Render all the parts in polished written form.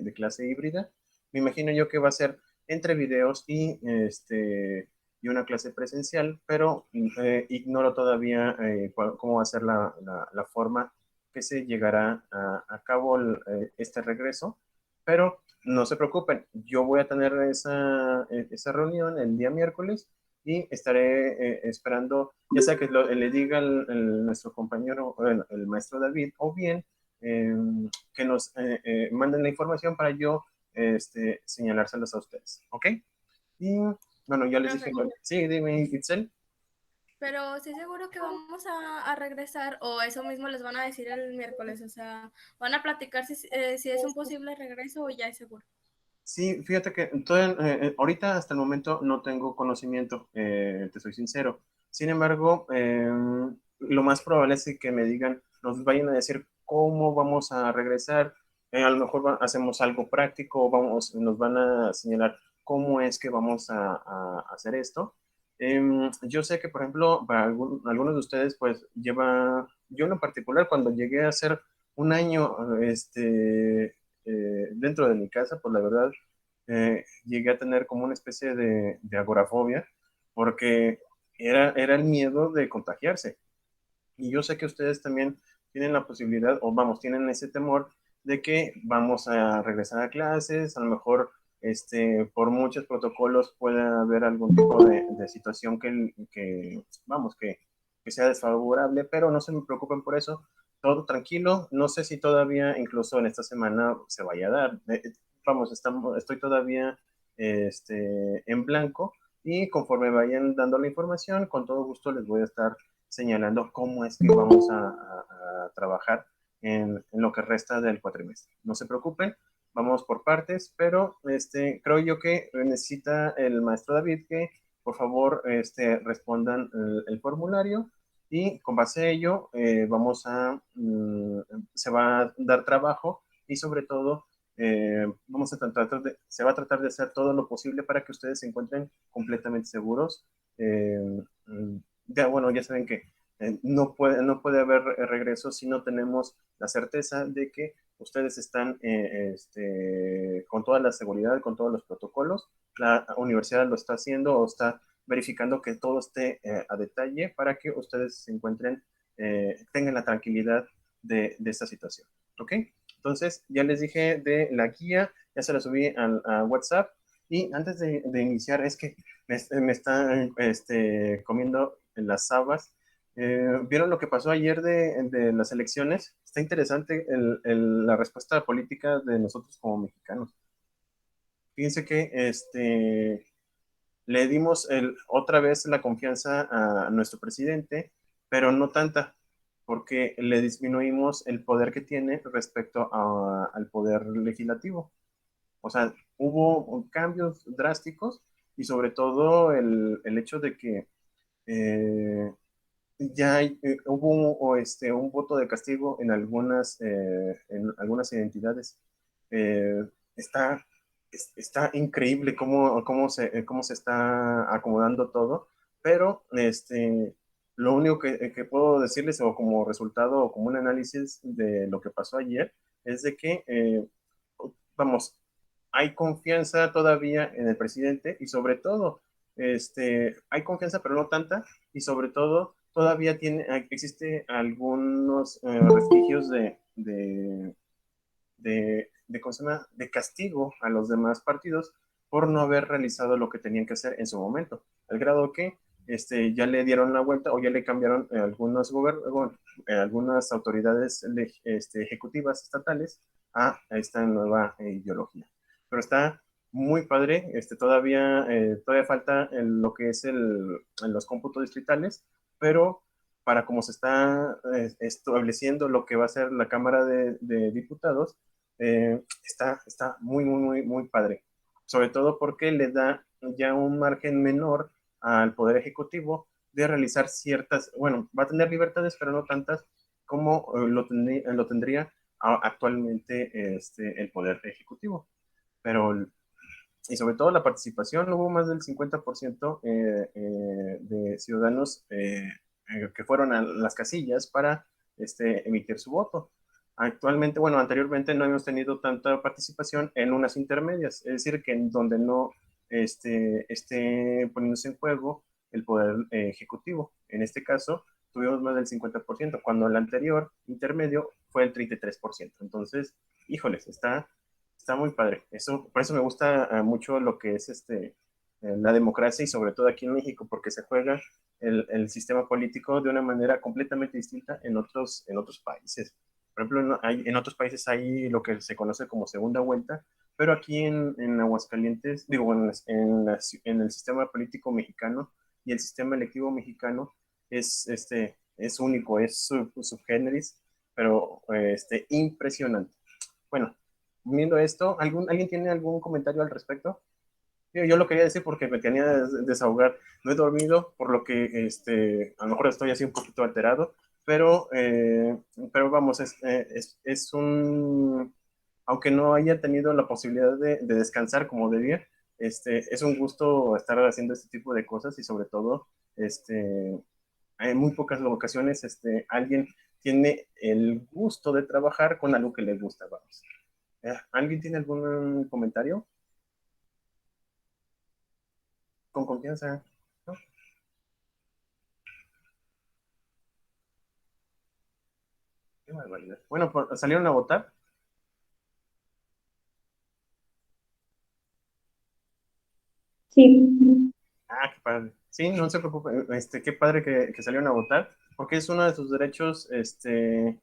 de clase híbrida. Me imagino yo que va a ser entre videos y una clase presencial, pero ignoro todavía cómo va a ser la forma que se llegará a cabo este regreso, pero no se preocupen, yo voy a tener esa reunión el día miércoles y estaré esperando, ya sea que le diga nuestro compañero, el maestro David, o bien eh, que nos manden la información para yo señalárselos a ustedes, ¿ok? Y bueno, ya les dije, Profe, sí, dime, Itzel. pero sí seguro que vamos a regresar o eso mismo les van a decir el miércoles, o sea, van a platicar si es un posible regreso o ya es seguro. Sí, fíjate que ahorita hasta el momento no tengo conocimiento, te soy sincero. Sin embargo, lo más probable es que me digan, nos vayan a decir cómo vamos a regresar. A lo mejor hacemos algo práctico, nos van a señalar cómo es que vamos a hacer esto. Yo sé que, por ejemplo, para algunos de ustedes, pues yo en lo particular, cuando llegué a hacer un año, dentro de mi casa, pues la verdad, llegué a tener como una especie de agorafobia, porque era el miedo de contagiarse. Y yo sé que ustedes también tienen la posibilidad, o vamos, tienen ese temor de que vamos a regresar a clases, a lo mejor por muchos protocolos puede haber algún tipo de situación vamos, que sea desfavorable, pero no se me preocupen por eso, todo tranquilo, no sé si todavía incluso en esta semana se vaya a dar. Vamos, estoy todavía en blanco y conforme vayan dando la información, con todo gusto les voy a estar señalando cómo es que vamos a trabajar en lo que resta del cuatrimestre. No se preocupen, vamos por partes, pero creo yo que necesita el maestro David que por favor respondan el formulario y con base a ello se va a dar trabajo y sobre todo se va a tratar de hacer todo lo posible para que ustedes se encuentren completamente seguros. Eh, bueno, ya saben que no puede haber regreso si no tenemos la certeza de que ustedes están con toda la seguridad, con todos los protocolos. La universidad lo está haciendo o está verificando que todo esté a detalle para que ustedes se encuentren, tengan la tranquilidad de esta situación. ¿Ok? Entonces, ya les dije de la guía, ya se la subí a WhatsApp. Y antes de iniciar, es que me están comiendo las habas. ¿Vieron lo que pasó ayer de las elecciones? Está interesante la respuesta política de nosotros como mexicanos. Fíjense que le dimos otra vez la confianza a nuestro presidente, pero no tanta, porque le disminuimos el poder que tiene respecto al poder legislativo. O sea, hubo cambios drásticos y sobre todo el hecho de que eh, hubo un voto de castigo en algunas identidades. Eh, está, está increíble cómo se está acomodando todo, pero lo único que puedo decirles, o como resultado, o como un análisis de lo que pasó ayer, es de que, vamos, hay confianza todavía en el presidente y sobre todo, hay confianza, pero no tanta, y sobre todo todavía existe algunos vestigios ¿cómo se llama? De castigo a los demás partidos por no haber realizado lo que tenían que hacer en su momento, al grado que ya le dieron la vuelta o ya le cambiaron algunas autoridades ejecutivas estatales a esta nueva ideología. Pero está muy padre, todavía falta lo que es en los cómputos distritales, pero para cómo se está estableciendo lo que va a ser la Cámara de Diputados, está muy, muy, muy, muy padre. Sobre todo porque le da ya un margen menor al Poder Ejecutivo de realizar bueno, va a tener libertades, pero no tantas como lo tendría actualmente el Poder Ejecutivo. Pero, y sobre todo la participación, hubo más del 50% de ciudadanos que fueron a las casillas para emitir su voto. Actualmente, bueno, anteriormente no hemos tenido tanta participación en unas intermedias, es decir, que en donde no esté poniéndose en juego el poder ejecutivo. En este caso, tuvimos más del 50%, cuando el anterior intermedio fue el 33%. Entonces, híjoles, está muy padre. Eso, por eso me gusta mucho lo que es la democracia y sobre todo aquí en México, porque se juega el sistema político de una manera completamente distinta en otros países. Por ejemplo, en otros países hay lo que se conoce como segunda vuelta, pero aquí en Aguascalientes, digo, en el sistema político mexicano y el sistema electivo mexicano es único, es subgéneris, pero impresionante. Bueno, viendo esto, ¿alguien tiene algún comentario al respecto? Yo lo quería decir porque me tenía desahogar. No he dormido, por lo que a lo mejor estoy así un poquito alterado, pero, pero vamos, es un, aunque no haya tenido la posibilidad de descansar como debía, es un gusto estar haciendo este tipo de cosas y sobre todo, en muy pocas ocasiones, alguien tiene el gusto de trabajar con algo que le gusta, vamos. ¿Alguien tiene algún comentario? Con confianza, ¿no? Qué barbaridad. Bueno, ¿salieron a votar? Sí, Ah, qué padre. Sí, no se preocupe. Qué padre que salieron a votar, porque es uno de sus derechos, eh,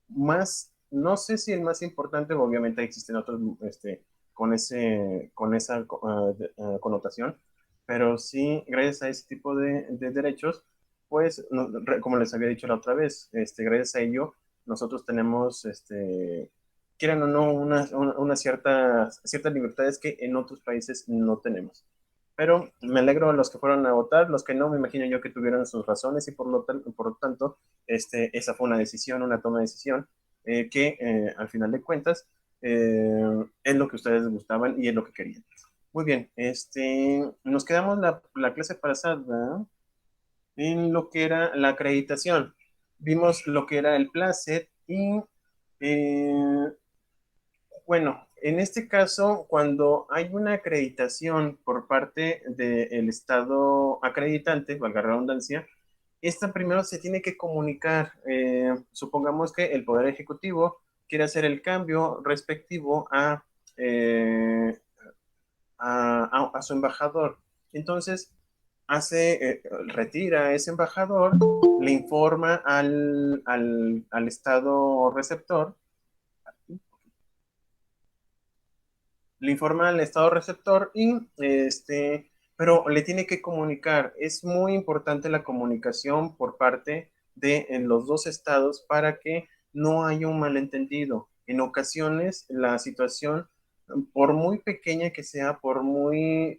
más, no sé si el más importante, obviamente existen otros, con esa connotación, pero sí, gracias a ese tipo de derechos, pues, como les había dicho la otra vez, gracias a ello, nosotros tenemos, quieran o no, ciertas libertades que en otros países no tenemos. Pero me alegro a los que fueron a votar, los que no, me imagino yo que tuvieron sus razones y por lo tanto, esa fue una decisión, una toma de decisión que al final de cuentas es lo que ustedes gustaban y es lo que querían. Muy bien, nos quedamos la clase pasada en lo que era la acreditación. Vimos lo que era el placet y eh, bueno, en este caso, cuando hay una acreditación por parte del Estado acreditante, valga la redundancia, esta primero se tiene que comunicar. Supongamos que el Poder Ejecutivo quiere hacer el cambio respectivo eh, a su embajador. Entonces, retira a ese embajador, le informa al Estado receptor, le informa al estado receptor y pero le tiene que comunicar. Es muy importante la comunicación por parte de en los dos estados para que no haya un malentendido. En ocasiones la situación, por muy pequeña que sea, por muy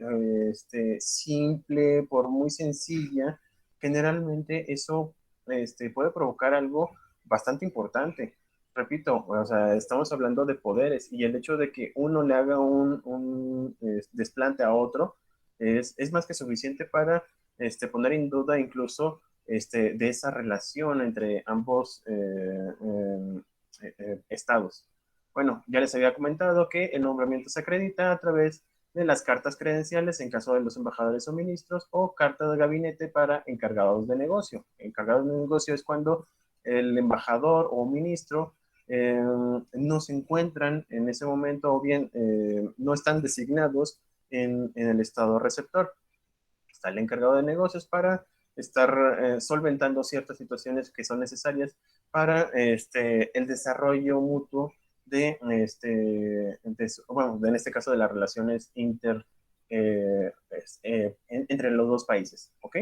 simple, por muy sencilla, generalmente eso puede provocar algo bastante importante. Repito, o sea, estamos hablando de poderes y el hecho de que uno le haga un desplante a otro es más que suficiente para poner en duda incluso de esa relación entre ambos estados. Bueno, ya les había comentado que el nombramiento se acredita a través de las cartas credenciales en caso de los embajadores o ministros o carta de gabinete para encargados de negocio. Encargados de negocio es cuando el embajador o ministro eh, no se encuentran en ese momento o bien no están designados en el estado receptor. Está el encargado de negocios para estar solventando ciertas situaciones que son necesarias para el desarrollo mutuo bueno, en este caso de las relaciones entre los dos países, ¿ok?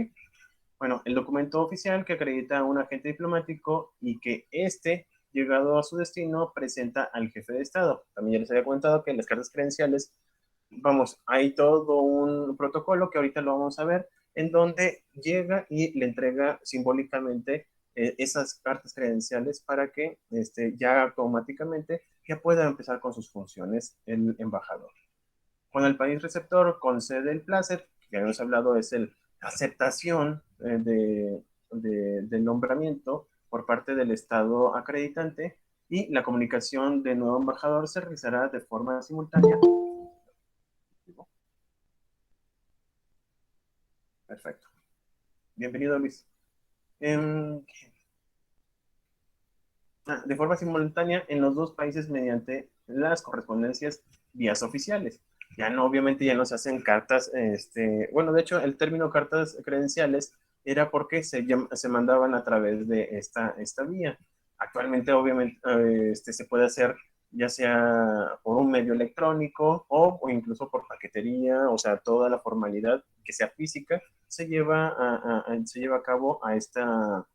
Bueno, el documento oficial que acredita a un agente diplomático y que llegado a su destino, presenta al jefe de Estado. También ya les había comentado que en las cartas credenciales, vamos, hay todo un protocolo que ahorita lo vamos a ver, en donde llega y le entrega simbólicamente esas cartas credenciales para que ya automáticamente ya pueda empezar con sus funciones el embajador. Cuando el país receptor concede el placer, que ya hemos hablado, es la aceptación del nombramiento, por parte del Estado acreditante y la comunicación del nuevo embajador se realizará de forma simultánea. Perfecto. Bienvenido, Luis. Eh, de forma simultánea en los dos países mediante las correspondencias vías oficiales. Ya no, obviamente ya no se hacen cartas, bueno, de hecho el término cartas credenciales era porque se mandaban a través de esta vía. Actualmente obviamente se puede hacer ya sea por un medio electrónico o incluso por paquetería, o sea, toda la formalidad que sea física se lleva a cabo a esta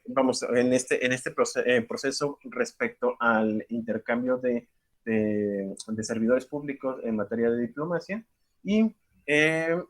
vamos, en este proceso respecto al intercambio de servidores públicos en materia de diplomacia y eh,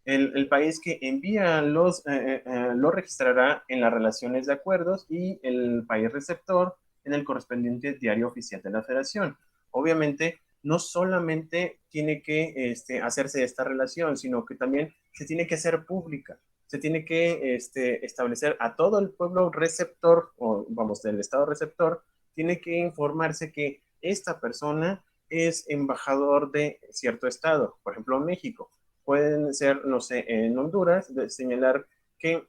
el país que envía lo registrará en las relaciones de acuerdos y el país receptor en el correspondiente diario oficial de la federación. Obviamente, no solamente tiene que hacerse esta relación, sino que también se tiene que hacer pública. Se tiene que establecer a todo el pueblo receptor, o vamos, del estado receptor, tiene que informarse que esta persona es embajador de cierto estado, por ejemplo, México. Pueden ser, no sé, en Honduras, señalar que,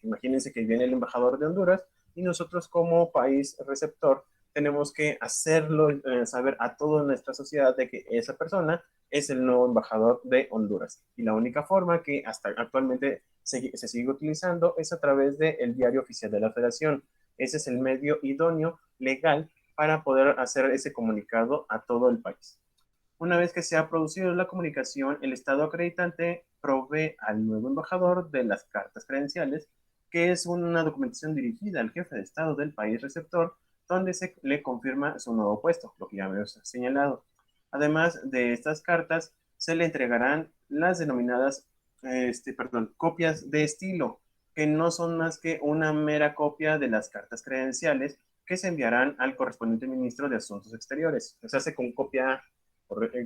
imagínense que viene el embajador de Honduras y nosotros como país receptor tenemos que hacerlo saber a toda nuestra sociedad de que esa persona es el nuevo embajador de Honduras. Y la única forma que hasta actualmente se sigue utilizando es a través del diario oficial de la federación. Ese es el medio idóneo, legal, para poder hacer ese comunicado a todo el país. Una vez que se ha producido la comunicación, el Estado acreditante provee al nuevo embajador de las cartas credenciales, que es una documentación dirigida al jefe de Estado del país receptor, donde se le confirma su nuevo puesto, lo que ya hemos señalado. Además de estas cartas, se le entregarán las denominadas copias de estilo, que no son más que una mera copia de las cartas credenciales que se enviarán al correspondiente ministro de Asuntos Exteriores. Se hace con copia,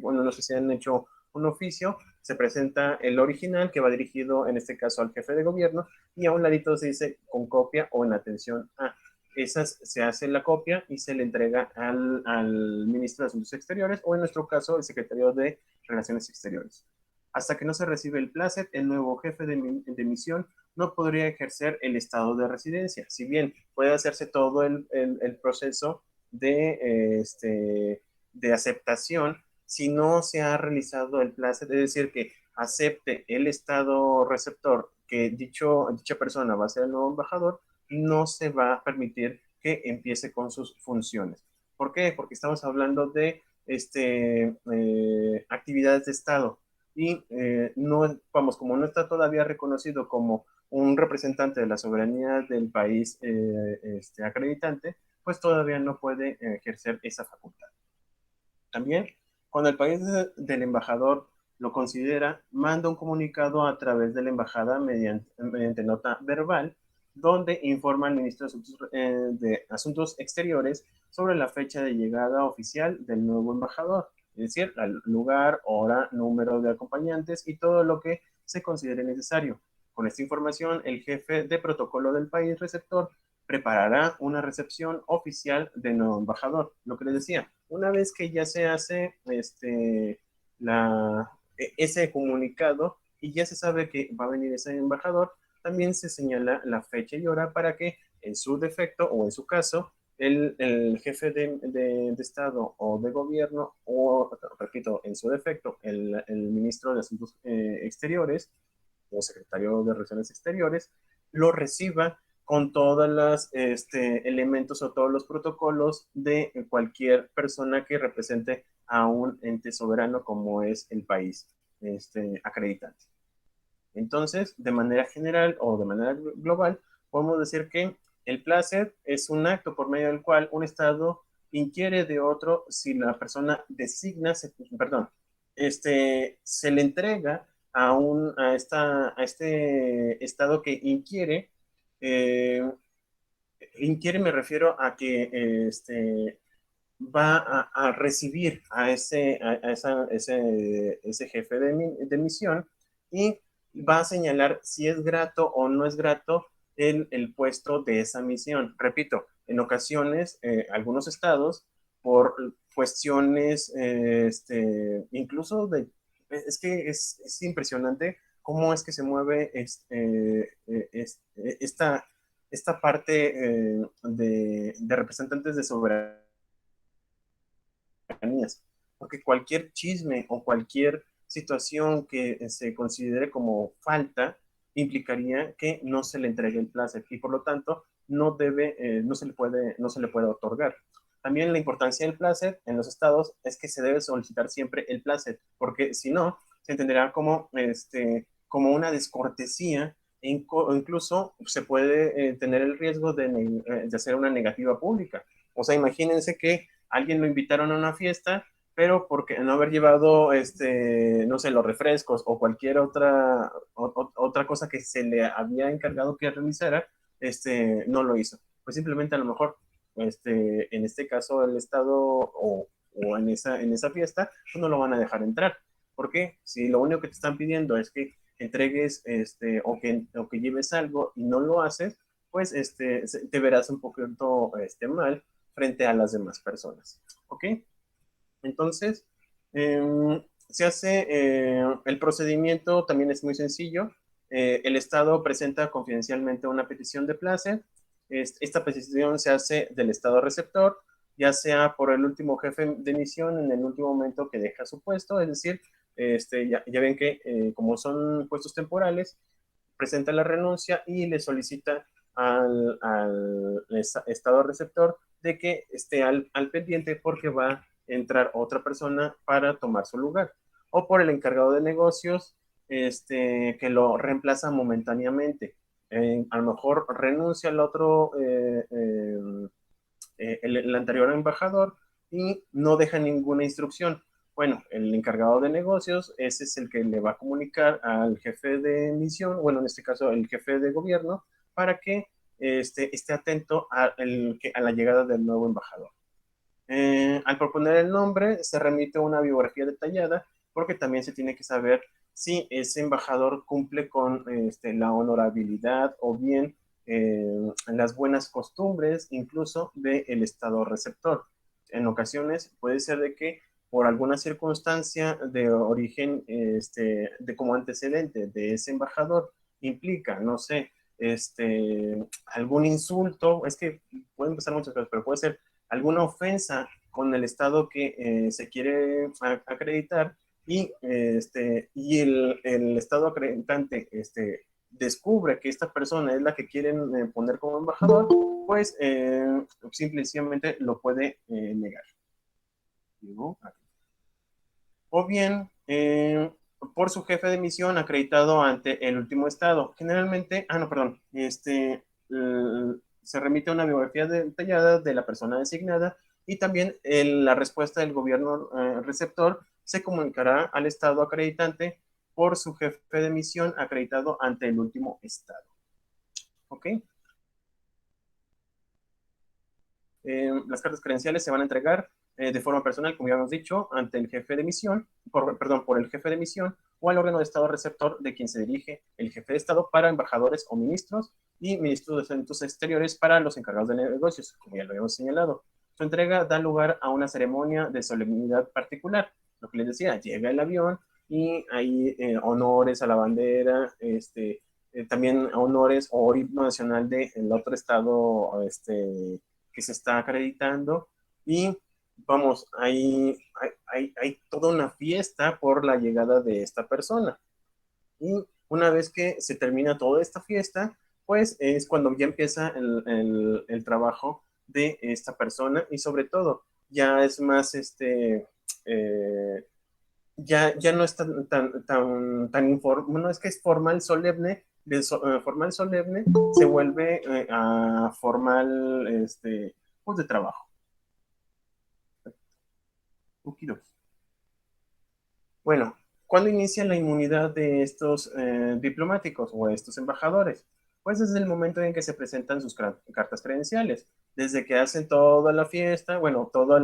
bueno, no sé si han hecho un oficio, se presenta el original que va dirigido en este caso al jefe de gobierno y a un ladito se dice con copia o en atención a. Esas se hace la copia y se le entrega al ministro de Asuntos Exteriores o en nuestro caso el secretario de Relaciones Exteriores. Hasta que no se recibe el plácet, el nuevo jefe de misión no podría ejercer el estado de residencia. Si bien puede hacerse todo el proceso de aceptación, si no se ha realizado el plácet, es decir, que acepte el estado receptor que dicha persona va a ser el nuevo embajador, no se va a permitir que empiece con sus funciones. ¿Por qué? Porque estamos hablando de actividades de Estado y no, vamos, como no está todavía reconocido como un representante de la soberanía del país acreditante, pues todavía no puede ejercer esa facultad. También, cuando el país del embajador lo considera, manda un comunicado a través de la embajada mediante nota verbal, donde informa al ministro de Asuntos Exteriores sobre la fecha de llegada oficial del nuevo embajador, es decir, el lugar, hora, número de acompañantes y todo lo que se considere necesario. Con esta información, el jefe de protocolo del país receptor preparará una recepción oficial del nuevo embajador. Lo que les decía, una vez que ya se hace ese comunicado y ya se sabe que va a venir ese embajador, también se señala la fecha y hora para que en su defecto o en su caso el jefe de Estado o de gobierno o, repito, en su defecto, el ministro de Asuntos Exteriores o secretario de Relaciones Exteriores lo reciba con todos los elementos o todos los protocolos de cualquier persona que represente a un ente soberano como es el país acreditante. Entonces, de manera general o de manera global, podemos decir que el placer es un acto por medio del cual un Estado inquiere de otro si la persona se le entrega a este Estado que eh, inquiere me refiero a que va a recibir ese jefe de misión y va a señalar si es grato o no es grato el puesto de esa misión. Repito, en ocasiones, algunos estados, por cuestiones, incluso de, es que es impresionante cómo es que se mueve esta parte de representantes de soberanía, porque cualquier chisme o cualquier situación que se considere como falta implicaría que no se le entregue el placer y por lo tanto no se le puede otorgar. También la importancia del placer en los estados es que se debe solicitar siempre el placer, porque si no, se entenderá como, como una descortesía o incluso se puede tener el riesgo de hacer una negativa pública. O sea, imagínense que alguien lo invitaron a una fiesta, pero porque no haber llevado, no sé, los refrescos o cualquier otra cosa que se le había encargado que realizara, no lo hizo. Pues simplemente a lo mejor, en este caso el Estado o en esa fiesta, pues no lo van a dejar entrar. ¿Por qué? Si lo único que te están pidiendo es que entregues o que lleves algo y no lo haces, pues te verás un poquito mal frente a las demás personas. ¿Ok? Entonces, se hace el procedimiento, también es muy sencillo. El Estado presenta confidencialmente una petición de place. Esta petición se hace del Estado receptor, ya sea por el último jefe de misión en el último momento que deja su puesto, es decir, ya ven que como son puestos temporales, presenta la renuncia y le solicita al estado receptor de que esté al pendiente porque va a entrar otra persona para tomar su lugar. O por el encargado de negocios que lo reemplaza momentáneamente. A lo mejor renuncia al otro, el anterior embajador y no deja ninguna instrucción. Bueno, el encargado de negocios, ese es el que le va a comunicar al jefe de misión, bueno, en este caso el jefe de gobierno, para que esté atento a la llegada del nuevo embajador. Al proponer el nombre, se remite a una biografía detallada, porque también se tiene que saber si ese embajador cumple con la honorabilidad o bien las buenas costumbres, incluso del estado receptor. En ocasiones puede ser de que por alguna circunstancia de origen, de como antecedente de ese embajador, implica, no sé, algún insulto, es que pueden pasar muchas cosas, pero puede ser alguna ofensa con el Estado que se quiere acreditar y el Estado acreditante descubre que esta persona es la que quieren poner como embajador, pues simplemente lo puede negar. O bien por su jefe de misión acreditado ante el último estado. Generalmente, no, perdón, se remite a una biografía detallada de la persona designada y también la respuesta del gobierno receptor se comunicará al estado acreditante por su jefe de misión acreditado ante el último estado. ¿Ok? Las cartas credenciales se van a entregar de forma personal, como ya hemos dicho, ante el jefe de misión, por el jefe de misión o al órgano de Estado receptor de quien se dirige el jefe de Estado para embajadores o ministros y ministros de Asuntos Exteriores para los encargados de negocios, como ya lo habíamos señalado. Su entrega da lugar a una ceremonia de solemnidad particular. Lo que les decía, llega el avión y hay honores a la bandera, también honores o himno nacional del otro estado que se está acreditando y vamos, hay toda una fiesta por la llegada de esta persona. Y una vez que se termina toda esta fiesta, pues es cuando ya empieza el trabajo de esta persona y sobre todo ya es más, ya no es no es que es formal solemne, de formal solemne se vuelve a formal, pues de trabajo. Bueno, ¿cuándo inicia la inmunidad de estos diplomáticos o estos embajadores? Pues desde el momento en que se presentan sus cartas credenciales, desde que hacen toda la fiesta, bueno, todo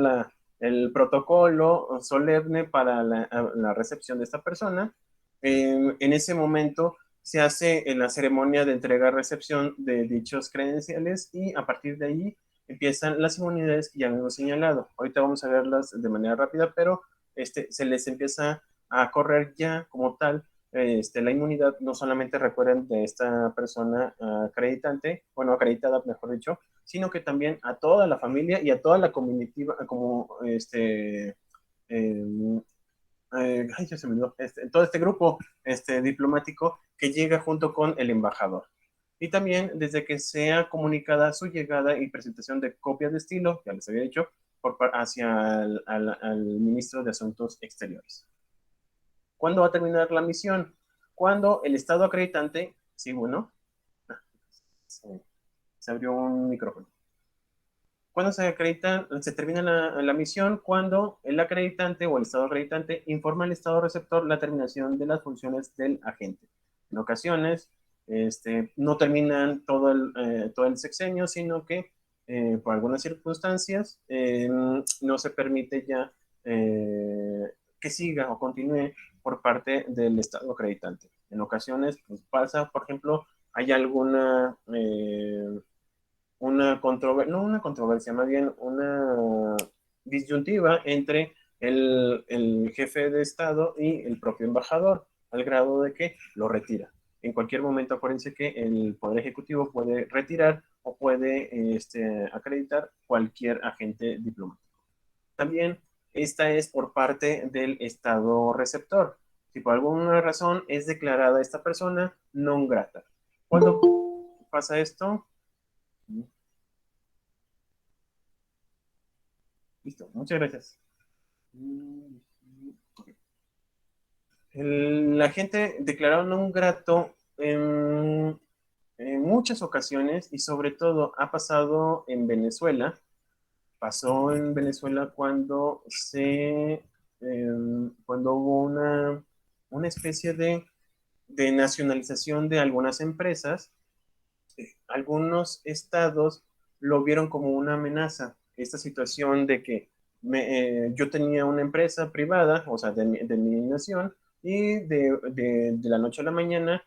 el protocolo solemne para la recepción de esta persona. En ese momento se hace en la ceremonia de entrega-recepción de dichos credenciales y a partir de ahí empiezan las inmunidades que ya hemos señalado. Ahorita vamos a verlas de manera rápida, pero se les empieza a correr ya como tal la inmunidad. No solamente recuerden de esta persona acreditante, bueno, acreditada, mejor dicho, sino que también a toda la familia y a toda la comitiva, como eh, ay, ya se me olvidó, todo este grupo diplomático que llega junto con el embajador. Y también desde que sea comunicada su llegada y presentación de copias de estilo, ya les había dicho, hacia al ministro de Asuntos Exteriores. ¿Cuándo va a terminar la misión? Cuando el Estado acreditante, sí, bueno, se abrió un micrófono. Cuando se acredita, se termina la misión cuando el acreditante o el estado acreditante informa al estado receptor la terminación de las funciones del agente. En ocasiones, no terminan todo el sexenio, sino que por algunas circunstancias no se permite ya que siga o continúe por parte del estado acreditante. En ocasiones, pues pasa, por ejemplo, hay alguna no una controversia, más bien una disyuntiva entre el jefe de Estado y el propio embajador, al grado de que lo retira. En cualquier momento, acuérdense que el Poder Ejecutivo puede retirar o puede acreditar cualquier agente diplomático. También esta es por parte del Estado receptor. Si por alguna razón es declarada esta persona non grata. ¿Cuándo pasa esto? Listo, muchas gracias. La gente declaró no grato en muchas ocasiones y sobre todo ha pasado en Venezuela. Pasó en Venezuela cuando hubo una especie de nacionalización de algunas empresas. Algunos estados lo vieron como una amenaza. Esta situación de que yo tenía una empresa privada, o sea, de mi nación, y de la noche a la mañana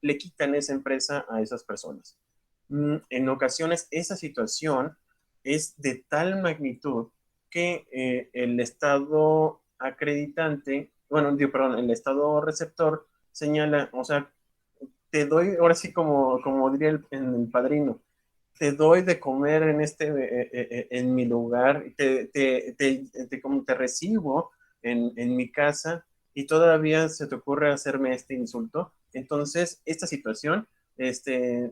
le quitan esa empresa a esas personas. En ocasiones esa situación es de tal magnitud que el estado acreditante, bueno, perdón, el estado receptor señala, o sea, te doy, ahora sí como diría en el padrino, te doy de comer en mi lugar, como te recibo en mi casa y todavía se te ocurre hacerme este insulto. Entonces, esta situación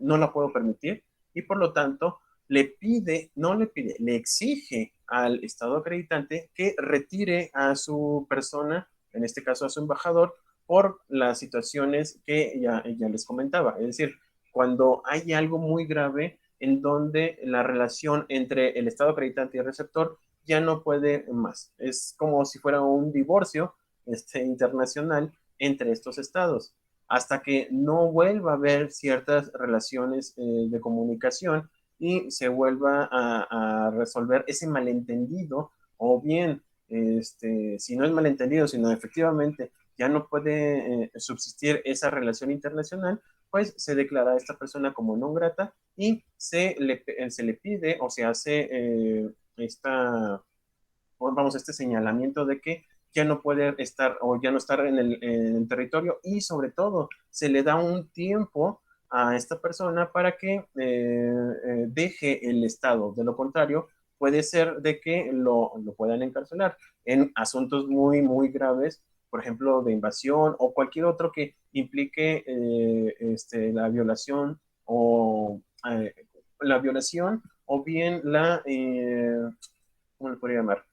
no la puedo permitir y por lo tanto no le pide, le exige al Estado acreditante que retire a su persona, en este caso a su embajador, por las situaciones que ya les comentaba. Es decir, cuando hay algo muy grave en donde la relación entre el Estado acreditante y el receptor ya no puede más. Es como si fuera un divorcio internacional entre estos estados, hasta que no vuelva a haber ciertas relaciones de comunicación y se vuelva a resolver ese malentendido, o bien, si no es malentendido, sino efectivamente ya no puede subsistir esa relación internacional, pues se declara a esta persona como no grata y se le pide o se hace este señalamiento de que ya no puede estar o ya no estar en el territorio y sobre todo se le da un tiempo a esta persona para que deje el estado. De lo contrario, puede ser de que lo puedan encarcelar en asuntos muy, muy graves, por ejemplo, de invasión o cualquier otro que implique la violación o o bien ¿cómo le podría llamar?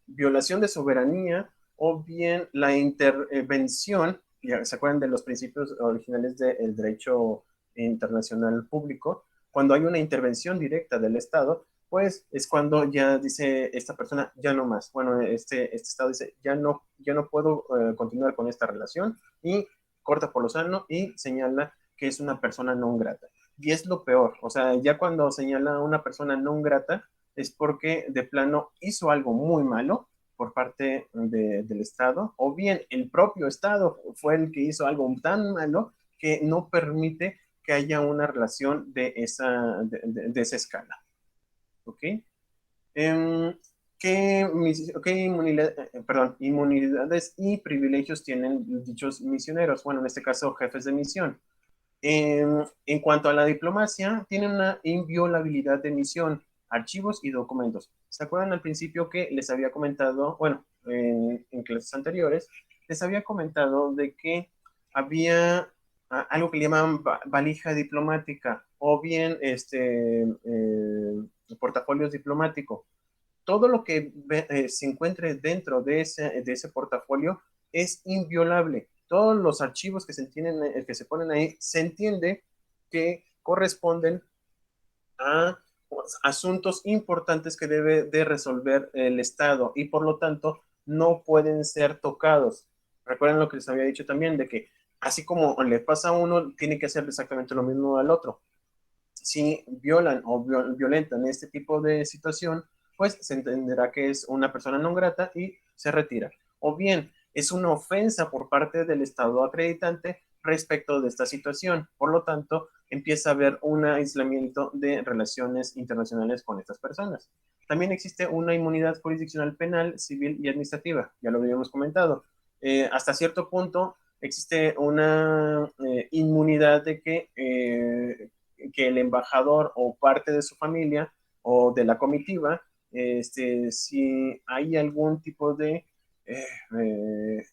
Violación de soberanía o bien la intervención, ya se acuerdan de los principios originales del derecho internacional público, cuando hay una intervención directa del Estado, pues es cuando ya dice esta persona, ya no más. Bueno, este Estado dice, ya no puedo continuar con esta relación y corta por lo sano y señala que es una persona no grata. Y es lo peor, o sea, ya cuando señala a una persona no grata, es porque de plano hizo algo muy malo por parte del Estado, o bien el propio Estado fue el que hizo algo tan malo que no permite que haya una relación de esa escala. ¿Ok? Inmunidades y privilegios tienen dichos misioneros? Bueno, en este caso, jefes de misión. En cuanto a la diplomacia, tienen una inviolabilidad de misión, archivos y documentos. ¿Se acuerdan al principio que les había comentado, bueno, en clases anteriores, les había comentado de que había algo que le llaman valija diplomática o bien portafolios diplomáticos? Todo lo que se encuentre dentro de ese portafolio es inviolable. Todos los archivos que se ponen ahí, se entiende que corresponden a asuntos importantes que debe de resolver el Estado y por lo tanto no pueden ser tocados. Recuerden lo que les había dicho también, de que así como le pasa a uno, tiene que hacer exactamente lo mismo al otro. Si violan o violentan este tipo de situación, pues se entenderá que es una persona no grata y se retira. O bien es una ofensa por parte del Estado acreditante respecto de esta situación. Por lo tanto, empieza a haber un aislamiento de relaciones internacionales con estas personas. También existe una inmunidad jurisdiccional penal, civil y administrativa. Ya lo habíamos comentado. Hasta cierto punto existe una inmunidad de que el embajador o parte de su familia o de la comitiva, si hay algún tipo de eh, eh,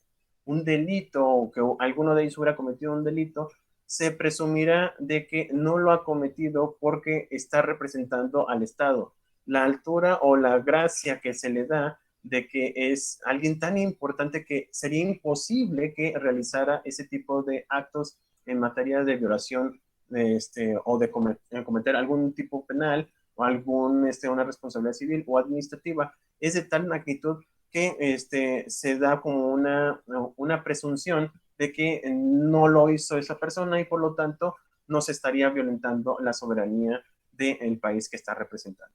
un delito o que alguno de ellos hubiera cometido un delito, se presumirá de que no lo ha cometido porque está representando al Estado. La altura o la gracia que se le da de que es alguien tan importante que sería imposible que realizara ese tipo de actos en materia de violación o de cometer algún tipo penal o una responsabilidad civil o administrativa. Es de tal magnitud que se da como una presunción de que no lo hizo esa persona y por lo tanto no se estaría violentando la soberanía del país que está representando.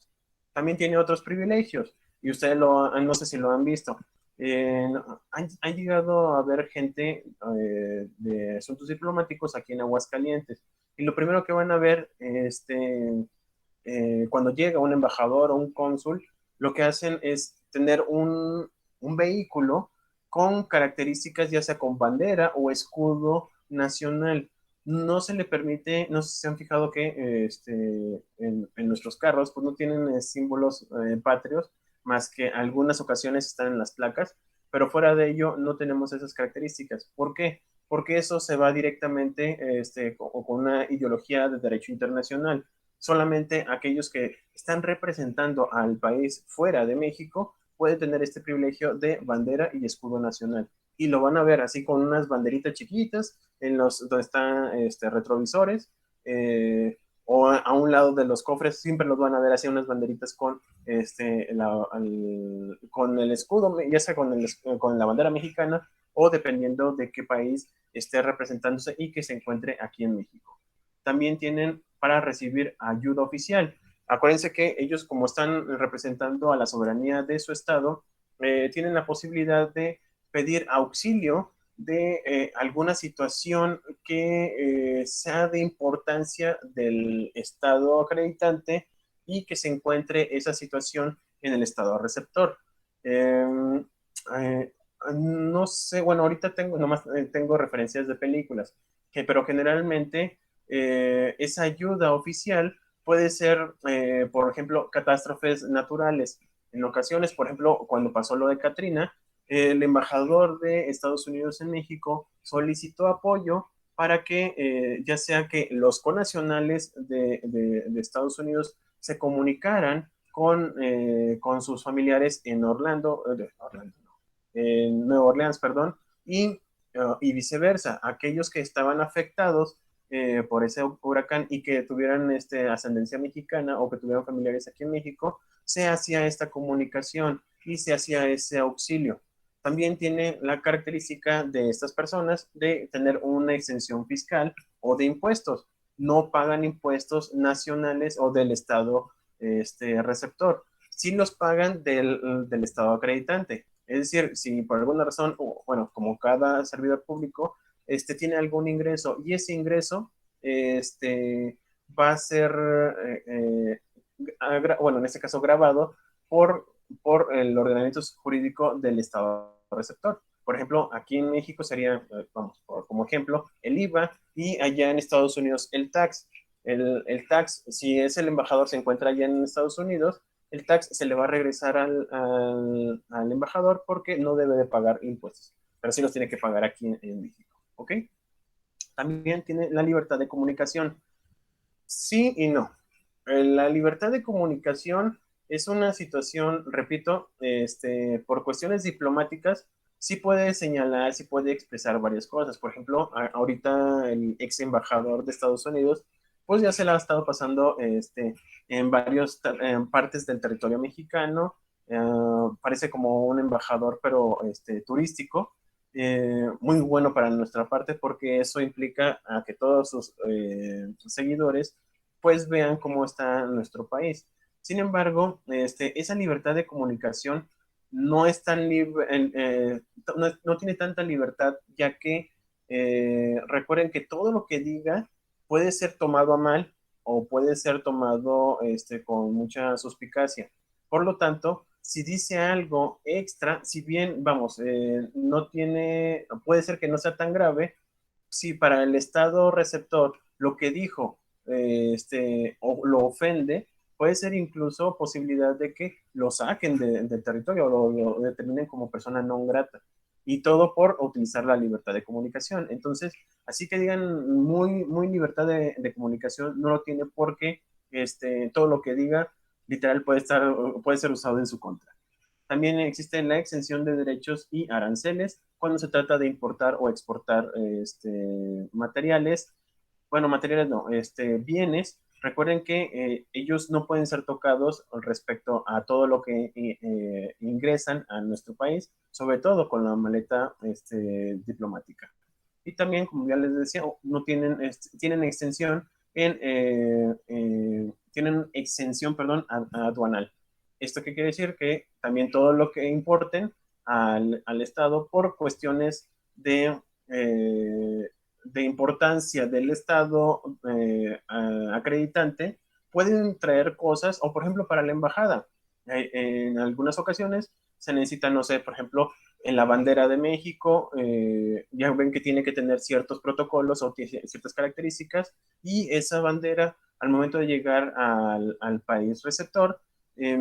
También tiene otros privilegios y ustedes no sé si lo han visto. Han llegado a ver gente de asuntos diplomáticos aquí en Aguascalientes y lo primero que van a ver cuando llega un embajador o un cónsul, lo que hacen es tener un vehículo con características ya sea con bandera o escudo nacional. No se le permite, no sé si se han fijado que en nuestros carros pues no tienen símbolos patrios, más que algunas ocasiones están en las placas, pero fuera de ello no tenemos esas características. ¿Por qué? Porque eso se va directamente con una ideología de derecho internacional. Solamente aquellos que están representando al país fuera de México pueden tener este privilegio de bandera y escudo nacional. Y lo van a ver así con unas banderitas chiquitas donde están retrovisores, o a un lado de los cofres siempre los van a ver así unas banderitas con el escudo, ya sea con la bandera mexicana o dependiendo de qué país esté representándose y que se encuentre aquí en México. También tienen para recibir ayuda oficial. Acuérdense que ellos, como están representando a la soberanía de su estado, tienen la posibilidad de pedir auxilio de alguna situación que sea de importancia del estado acreditante y que se encuentre esa situación en el estado receptor. Eh, eh, no sé, bueno, ahorita nomás tengo referencias de películas, pero generalmente esa ayuda oficial puede ser, por ejemplo, catástrofes naturales. En ocasiones, por ejemplo, cuando pasó lo de Katrina, el embajador de Estados Unidos en México solicitó apoyo para que, ya sea que los conacionales de Estados Unidos se comunicaran con sus familiares en en Nueva Orleans, perdón, y viceversa, aquellos que estaban afectados por ese huracán y que tuvieran ascendencia mexicana o que tuvieran familiares aquí en México, se hacía esta comunicación y se hacía ese auxilio. También tiene la característica de estas personas de tener una exención fiscal o de impuestos. No pagan impuestos nacionales o del estado receptor. Sí los pagan del estado acreditante. Es decir, si por alguna razón, bueno, como cada servidor público, tiene algún ingreso y ese ingreso va a ser, bueno, en este caso grabado por, por el ordenamiento jurídico del Estado receptor. Por ejemplo, aquí en México sería, vamos, como ejemplo, el IVA y allá en Estados Unidos el tax. El tax, si es el embajador, se encuentra allá en Estados Unidos, el tax se le va a regresar al embajador porque no debe de pagar impuestos, pero sí los tiene que pagar aquí en México, ¿ok? También tiene la libertad de comunicación. Sí y no. La libertad de comunicación es una situación, repito, por cuestiones diplomáticas, sí puede señalar, sí puede expresar varias cosas. Por ejemplo, ahorita el ex embajador de Estados Unidos, pues ya se la ha estado pasando en varias partes del territorio mexicano. Parece como un embajador, pero turístico. Muy bueno para nuestra parte porque eso implica a que todos sus seguidores pues vean cómo está nuestro país. Sin embargo, esa libertad de comunicación no es tan libre, no tiene tanta libertad, ya que recuerden que todo lo que diga puede ser tomado a mal o puede ser tomado con mucha suspicacia. Por lo tanto, si dice algo extra, si bien, vamos, no tiene, puede ser que no sea tan grave, si para el estado receptor lo que dijo o lo ofende, puede ser incluso posibilidad de que lo saquen del territorio o lo determinen como persona no grata. Y todo por utilizar la libertad de comunicación. Entonces, así que digan muy libertad de comunicación, no lo tiene porque todo lo que diga literal puede ser usado en su contra. También existe la exención de derechos y aranceles cuando se trata de importar o exportar materiales. Bueno, materiales no, bienes. Recuerden que ellos no pueden ser tocados respecto a todo lo que ingresan a nuestro país, sobre todo con la maleta diplomática. Y también, como ya les decía, no tienen, tienen extensión tienen exención, perdón, aduanal. ¿Esto qué quiere decir? Que también todo lo que importen al Estado por cuestiones de importancia del Estado acreditante, pueden traer cosas, o por ejemplo para la embajada, en algunas ocasiones se necesita, no sé, por ejemplo, en la bandera de México, ya ven que tiene que tener ciertos protocolos o ciertas características, y esa bandera, al momento de llegar al país receptor, eh,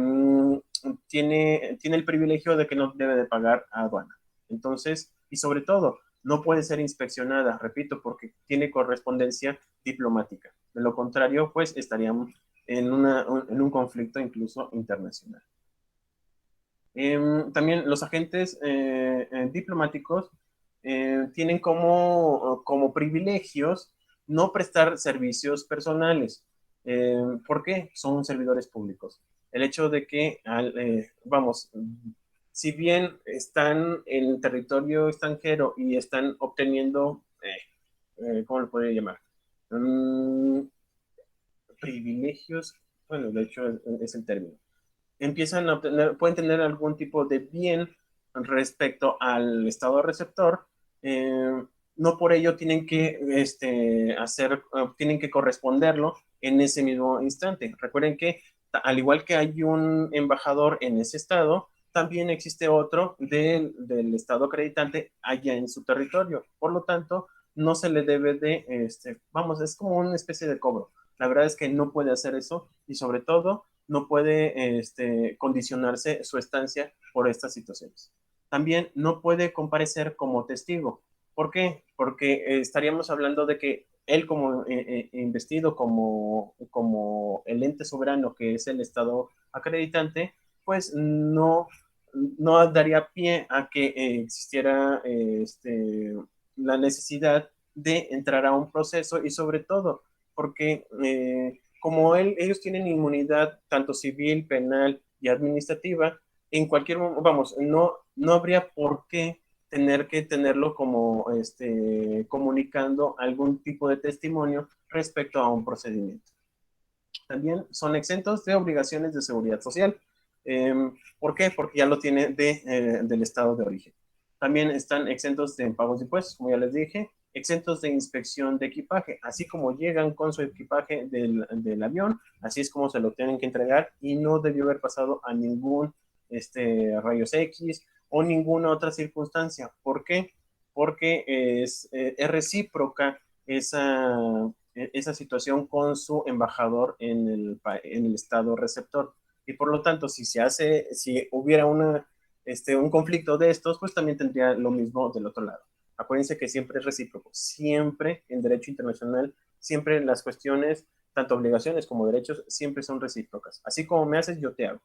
tiene el privilegio de que no debe de pagar aduana. Entonces, y sobre todo, no puede ser inspeccionada, repito, porque tiene correspondencia diplomática. De lo contrario, pues estaríamos en un conflicto incluso internacional. También los agentes diplomáticos tienen como privilegios no prestar servicios personales. ¿Por qué? Son servidores públicos. El hecho de que, vamos, si bien están en territorio extranjero y están obteniendo, ¿cómo lo podría llamar? Mm, privilegios, bueno, de hecho es el término, empiezan a obtener, pueden tener algún tipo de bien respecto al estado receptor, eh, no por ello tienen que tienen que corresponderlo en ese mismo instante. Recuerden que al igual que hay un embajador en ese estado, también existe otro del estado acreditante allá en su territorio. Por lo tanto, no se le debe de, vamos, es como una especie de cobro. La verdad es que no puede hacer eso y sobre todo no puede condicionarse su estancia por estas situaciones. También no puede comparecer como testigo. ¿Por qué? Porque estaríamos hablando de que él como investido como el ente soberano que es el Estado acreditante, pues no daría pie a que existiera la necesidad de entrar a un proceso y sobre todo porque como ellos tienen inmunidad tanto civil, penal y administrativa, en cualquier momento, vamos, no habría por qué tener que tenerlo como comunicando algún tipo de testimonio respecto a un procedimiento. También son exentos de obligaciones de seguridad social. ¿Por qué? Porque ya lo tiene del estado de origen. También están exentos de pagos de impuestos, como ya les dije, exentos de inspección de equipaje, así como llegan con su equipaje del avión, así es como se lo tienen que entregar y no debió haber pasado a ningún rayos X o ninguna otra circunstancia. ¿Por qué? Porque es recíproca esa situación con su embajador en el estado receptor. Y por lo tanto, si hubiera un conflicto de estos, pues también tendría lo mismo del otro lado. Acuérdense que siempre es recíproco, siempre en derecho internacional, siempre las cuestiones, tanto obligaciones como derechos, siempre son recíprocas. Así como me haces, yo te hago.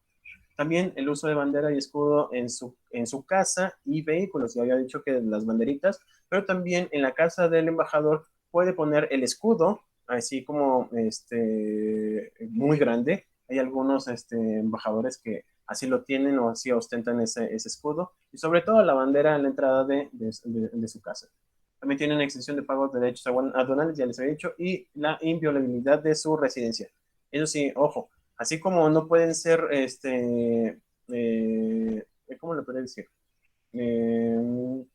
También el uso de bandera y escudo en su casa y vehículos. Ya había dicho que las banderitas, pero también en la casa del embajador puede poner el escudo, así como muy grande. Hay algunos embajadores que así lo tienen o así ostentan ese escudo. Y sobre todo la bandera en la entrada de su casa. También tienen exención de pago de derechos aduanales, ya les había dicho, y la inviolabilidad de su residencia. Eso sí, ojo, así como no pueden ser, ¿cómo le podría decir? Eh,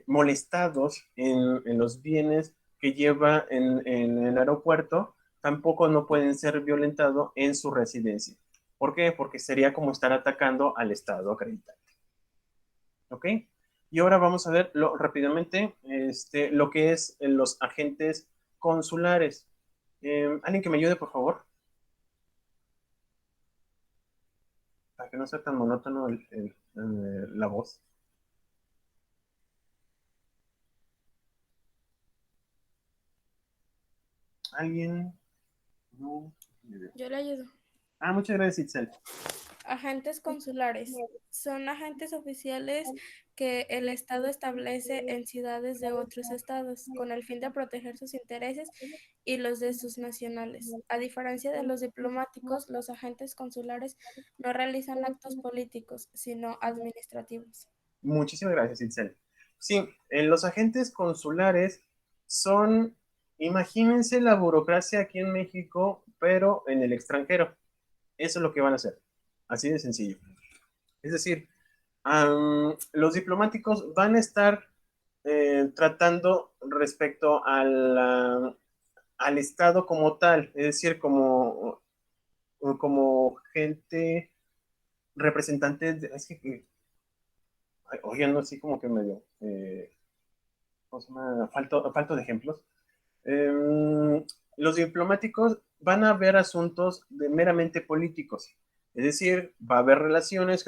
Molestados en los bienes que lleva en el aeropuerto, tampoco no pueden ser violentados en su residencia. ¿Por qué? Porque sería como estar atacando al Estado acreditado. ¿Ok? Y ahora vamos a ver rápidamente lo que es los agentes consulares. ¿Alguien que me ayude, por favor? Para que no sea tan monótono la voz. ¿Alguien? No. Yo le ayudo. Muchas gracias, Itzel. Agentes consulares son agentes oficiales que el Estado establece en ciudades de otros estados con el fin de proteger sus intereses y los de sus nacionales. A diferencia de los diplomáticos, los agentes consulares no realizan actos políticos, sino administrativos. Muchísimas gracias, Itzel. Sí, los agentes consulares son, imagínense la burocracia aquí en México, pero en el extranjero. Eso es lo que van a hacer. Así de sencillo. Es decir, los diplomáticos van a estar tratando respecto al Estado como tal, es decir, como gente representante, es que, oye, no, así como que medio, ¿cómo se llama? Falto de ejemplos. Eh, los diplomáticos van a ver asuntos meramente políticos, es decir, va a haber relaciones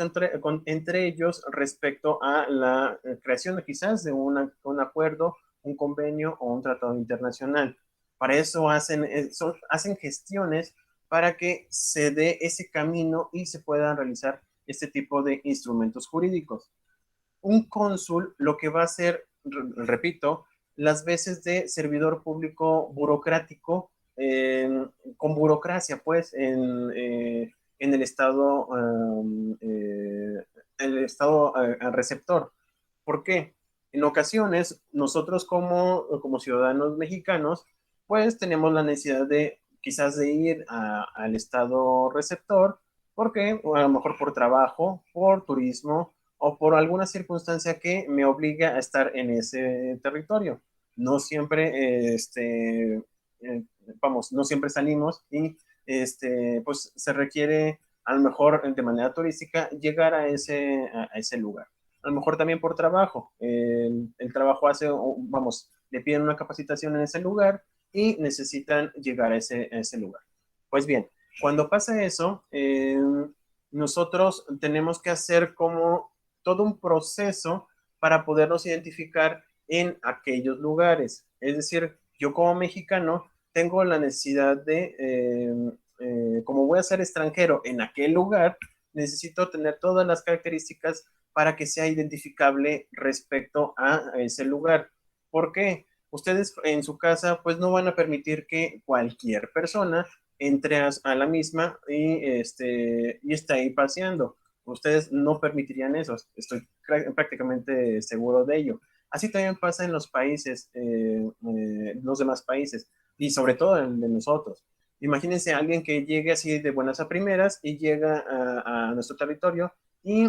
entre ellos respecto a la creación quizás de un acuerdo, un convenio o un tratado internacional. Para eso hacen gestiones para que se dé ese camino y se puedan realizar este tipo de instrumentos jurídicos. Un cónsul lo que va a hacer, repito, las veces de servidor público burocrático, con burocracia, pues, en el estado receptor. ¿Por qué? En ocasiones, nosotros como ciudadanos mexicanos, pues tenemos la necesidad de quizás de ir al estado receptor, porque a lo mejor por trabajo, por turismo, o por alguna circunstancia que me obliga a estar en ese territorio. No siempre, vamos, no siempre salimos y pues se requiere a lo mejor de manera turística llegar a ese lugar. A lo mejor también por trabajo. El trabajo vamos, le piden una capacitación en ese lugar y necesitan llegar a ese lugar. Pues bien, cuando pasa eso, nosotros tenemos que hacer como todo un proceso para poderlos identificar en aquellos lugares. Es decir, yo como mexicano tengo la necesidad como voy a ser extranjero en aquel lugar, necesito tener todas las características para que sea identificable respecto a ese lugar. ¿Por qué? Ustedes en su casa pues no van a permitir que cualquier persona entre a la misma y esté ahí paseando. Ustedes no permitirían eso, estoy prácticamente seguro de ello. Así también pasa en los países, los demás países, y sobre todo en el de nosotros. Imagínense a alguien que llegue así de buenas a primeras y llega a nuestro territorio y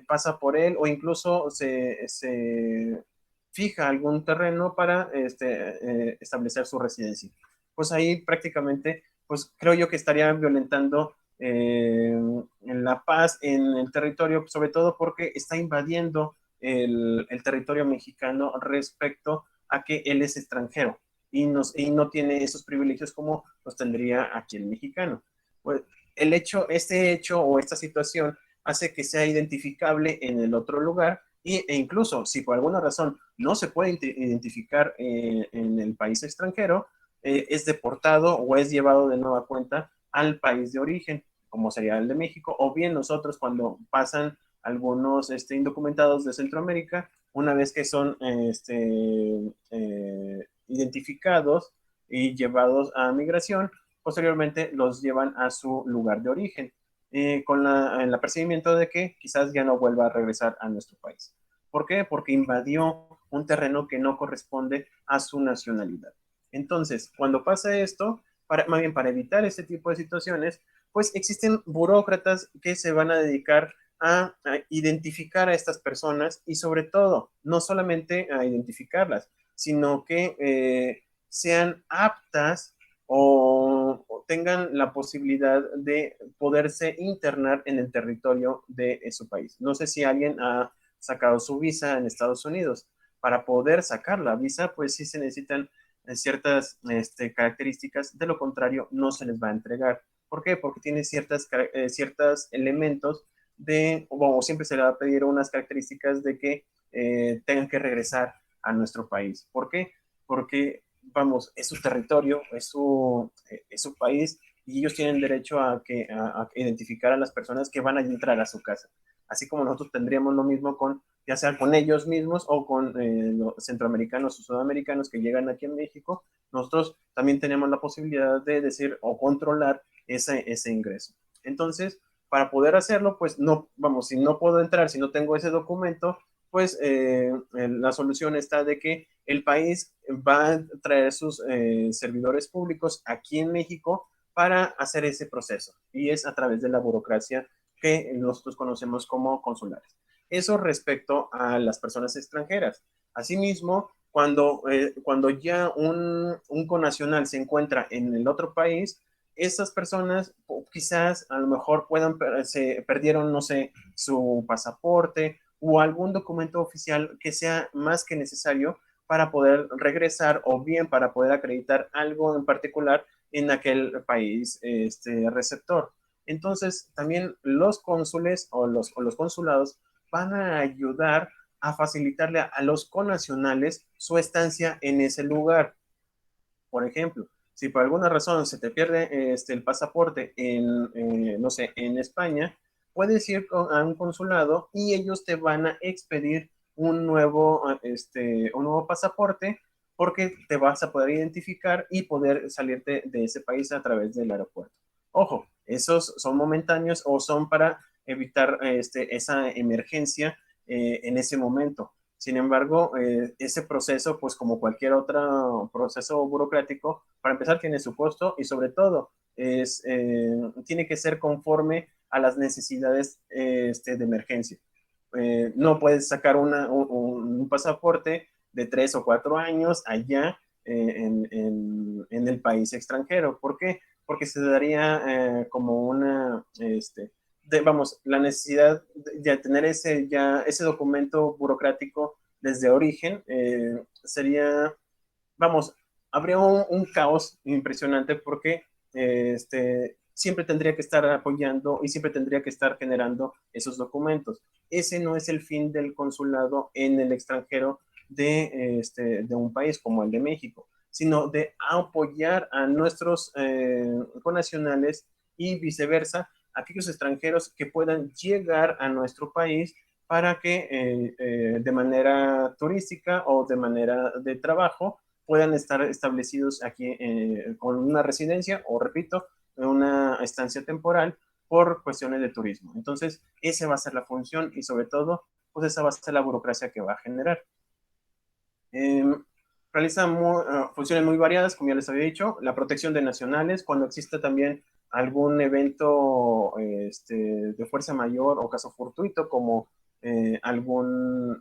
pasa por él o incluso se fija algún terreno para establecer su residencia. Pues ahí prácticamente, pues creo yo que estaría violentando en la paz en el territorio, sobre todo porque está invadiendo el territorio mexicano respecto a que él es extranjero y no tiene esos privilegios como los tendría aquí el mexicano. Pues este hecho o esta situación hace que sea identificable en el otro lugar e incluso si por alguna razón no se puede identificar en el país extranjero, es deportado o es llevado de nueva cuenta al país de origen, como sería el de México, o bien nosotros cuando pasan algunos indocumentados de Centroamérica, una vez que son identificados y llevados a migración, posteriormente los llevan a su lugar de origen, con el apercibimiento de que quizás ya no vuelva a regresar a nuestro país. ¿Por qué? Porque invadió un terreno que no corresponde a su nacionalidad. Entonces, cuando pasa esto, más bien para evitar este tipo de situaciones, pues existen burócratas que se van a dedicar a identificar a estas personas y sobre todo, no solamente a identificarlas, sino que sean aptas o tengan la posibilidad de poderse internar en el territorio de su país. No sé si alguien ha sacado su visa en Estados Unidos. Para poder sacar la visa, pues sí se necesitan ciertas características, de lo contrario no se les va a entregar. ¿Por qué? Porque tiene ciertos elementos o siempre se le va a pedir unas características de que tengan que regresar a nuestro país. ¿Por qué? Porque, vamos, es su territorio, es su país y ellos tienen derecho a identificar a las personas que van a entrar a su casa. Así como nosotros tendríamos lo mismo con, ya sea con ellos mismos o con los centroamericanos o sudamericanos que llegan aquí en México, nosotros también tenemos la posibilidad de decir o controlar ese ingreso. Entonces, para poder hacerlo, pues no, vamos, si no puedo entrar, si no tengo ese documento, pues la solución está de que el país va a traer sus servidores públicos aquí en México para hacer ese proceso. Y es a través de la burocracia que nosotros conocemos como consulares. Eso respecto a las personas extranjeras. Asimismo, cuando ya un conacional se encuentra en el otro país, estas personas quizás a lo mejor se perdieron, no sé, su pasaporte o algún documento oficial que sea más que necesario para poder regresar o bien para poder acreditar algo en particular en aquel país receptor. Entonces, también los cónsules o los consulados van a ayudar a facilitarle a los connacionales su estancia en ese lugar. Por ejemplo, si por alguna razón se te pierde el pasaporte no sé, en España, puedes ir a un consulado y ellos te van a expedir un nuevo pasaporte porque te vas a poder identificar y poder salirte de ese país a través del aeropuerto. Ojo, esos son momentáneos o son para evitar esa emergencia en ese momento. Sin embargo, ese proceso, pues como cualquier otro proceso burocrático, para empezar tiene su costo y sobre todo tiene que ser conforme a las necesidades de emergencia. No puedes sacar un pasaporte de 3 o 4 años allá en el país extranjero. ¿Por qué? Porque se daría como vamos, la necesidad de tener ese documento burocrático desde origen sería, vamos, habría un caos impresionante porque siempre tendría que estar apoyando y siempre tendría que estar generando esos documentos. Ese no es el fin del consulado en el extranjero de un país como el de México, sino de apoyar a nuestros connacionales y viceversa, aquellos extranjeros que puedan llegar a nuestro país para que de manera turística o de manera de trabajo puedan estar establecidos aquí con una residencia o, repito, una estancia temporal por cuestiones de turismo. Entonces, esa va a ser la función y sobre todo, pues esa va a ser la burocracia que va a generar. Eh, realiza funciones muy variadas, como ya les había dicho, la protección de nacionales, cuando existe también algún evento de fuerza mayor o caso fortuito, como algún,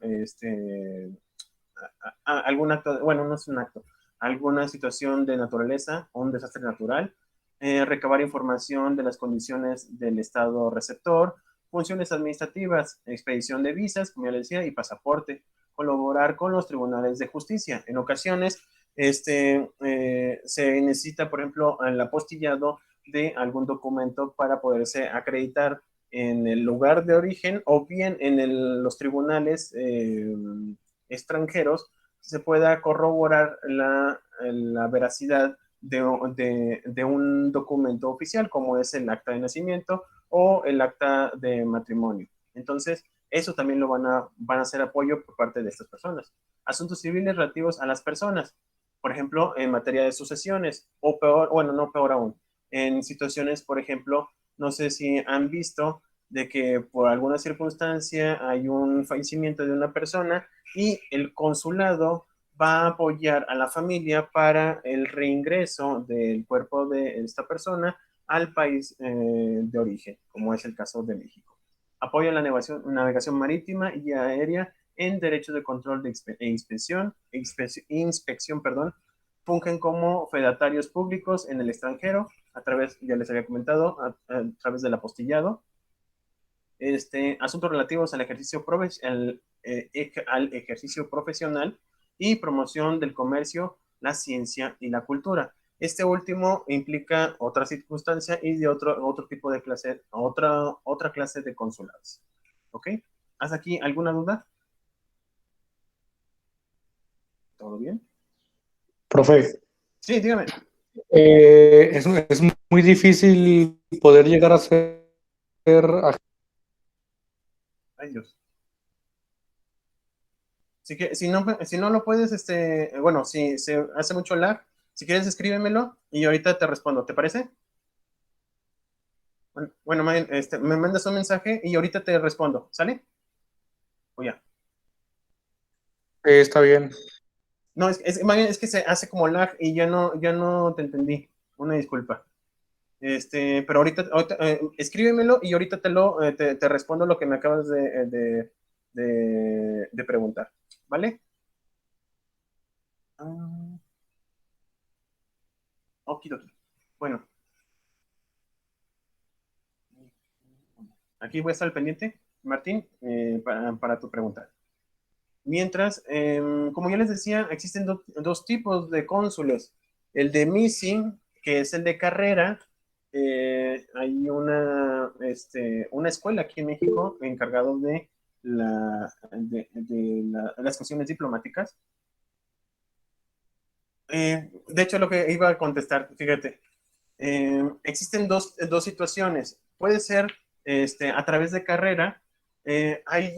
algún acto, bueno, no es un acto, alguna situación de naturaleza o un desastre natural, recabar información de las condiciones del estado receptor, funciones administrativas, expedición de visas, como ya les decía, y pasaporte, colaborar con los tribunales de justicia. En ocasiones, se necesita, por ejemplo, el apostillado de algún documento para poderse acreditar en el lugar de origen o bien en los tribunales extranjeros se pueda corroborar la veracidad de un documento oficial, como es el acta de nacimiento o el acta de matrimonio. Entonces, eso también lo van a hacer apoyo por parte de estas personas. Asuntos civiles relativos a las personas, por ejemplo, en materia de sucesiones, o peor, bueno, no peor aún, en situaciones, por ejemplo, no sé si han visto de que por alguna circunstancia hay un fallecimiento de una persona y el consulado va a apoyar a la familia para el reingreso del cuerpo de esta persona al país de origen, como es el caso de México. Apoya la navegación marítima y aérea en derechos de control inspección, perdón, fungen como fedatarios públicos en el extranjero, a través, ya les había comentado, a través del apostillado, asuntos relativos al ejercicio profesional y promoción del comercio, la ciencia y la cultura. Este último implica otra circunstancia y de otro tipo de clase, otra clase de consulados. ¿Ok? ¿Hasta aquí alguna duda? ¿Todo bien? Profe, Sí, dígame. es muy difícil poder llegar a ser. Ay, Dios. Si no lo puedes, bueno, si se hace mucho lag, si quieres escríbemelo y ahorita te respondo, ¿te parece? Bueno, me mandas un mensaje y ahorita te respondo, ¿sale? O ya. Está bien. No, es que se hace como lag y ya no te entendí. Una disculpa. Pero ahorita escríbemelo y ahorita te respondo lo que me acabas de preguntar, ¿vale? Ah, okidoki. Bueno, aquí voy a estar al pendiente, Martín, para tu pregunta. Mientras, como ya les decía, existen dos tipos de cónsules. El de missing, que es el de carrera. Hay una escuela aquí en México encargado de las cuestiones diplomáticas. De hecho, lo que iba a contestar, fíjate, existen dos situaciones. Puede ser a través de carrera. Hay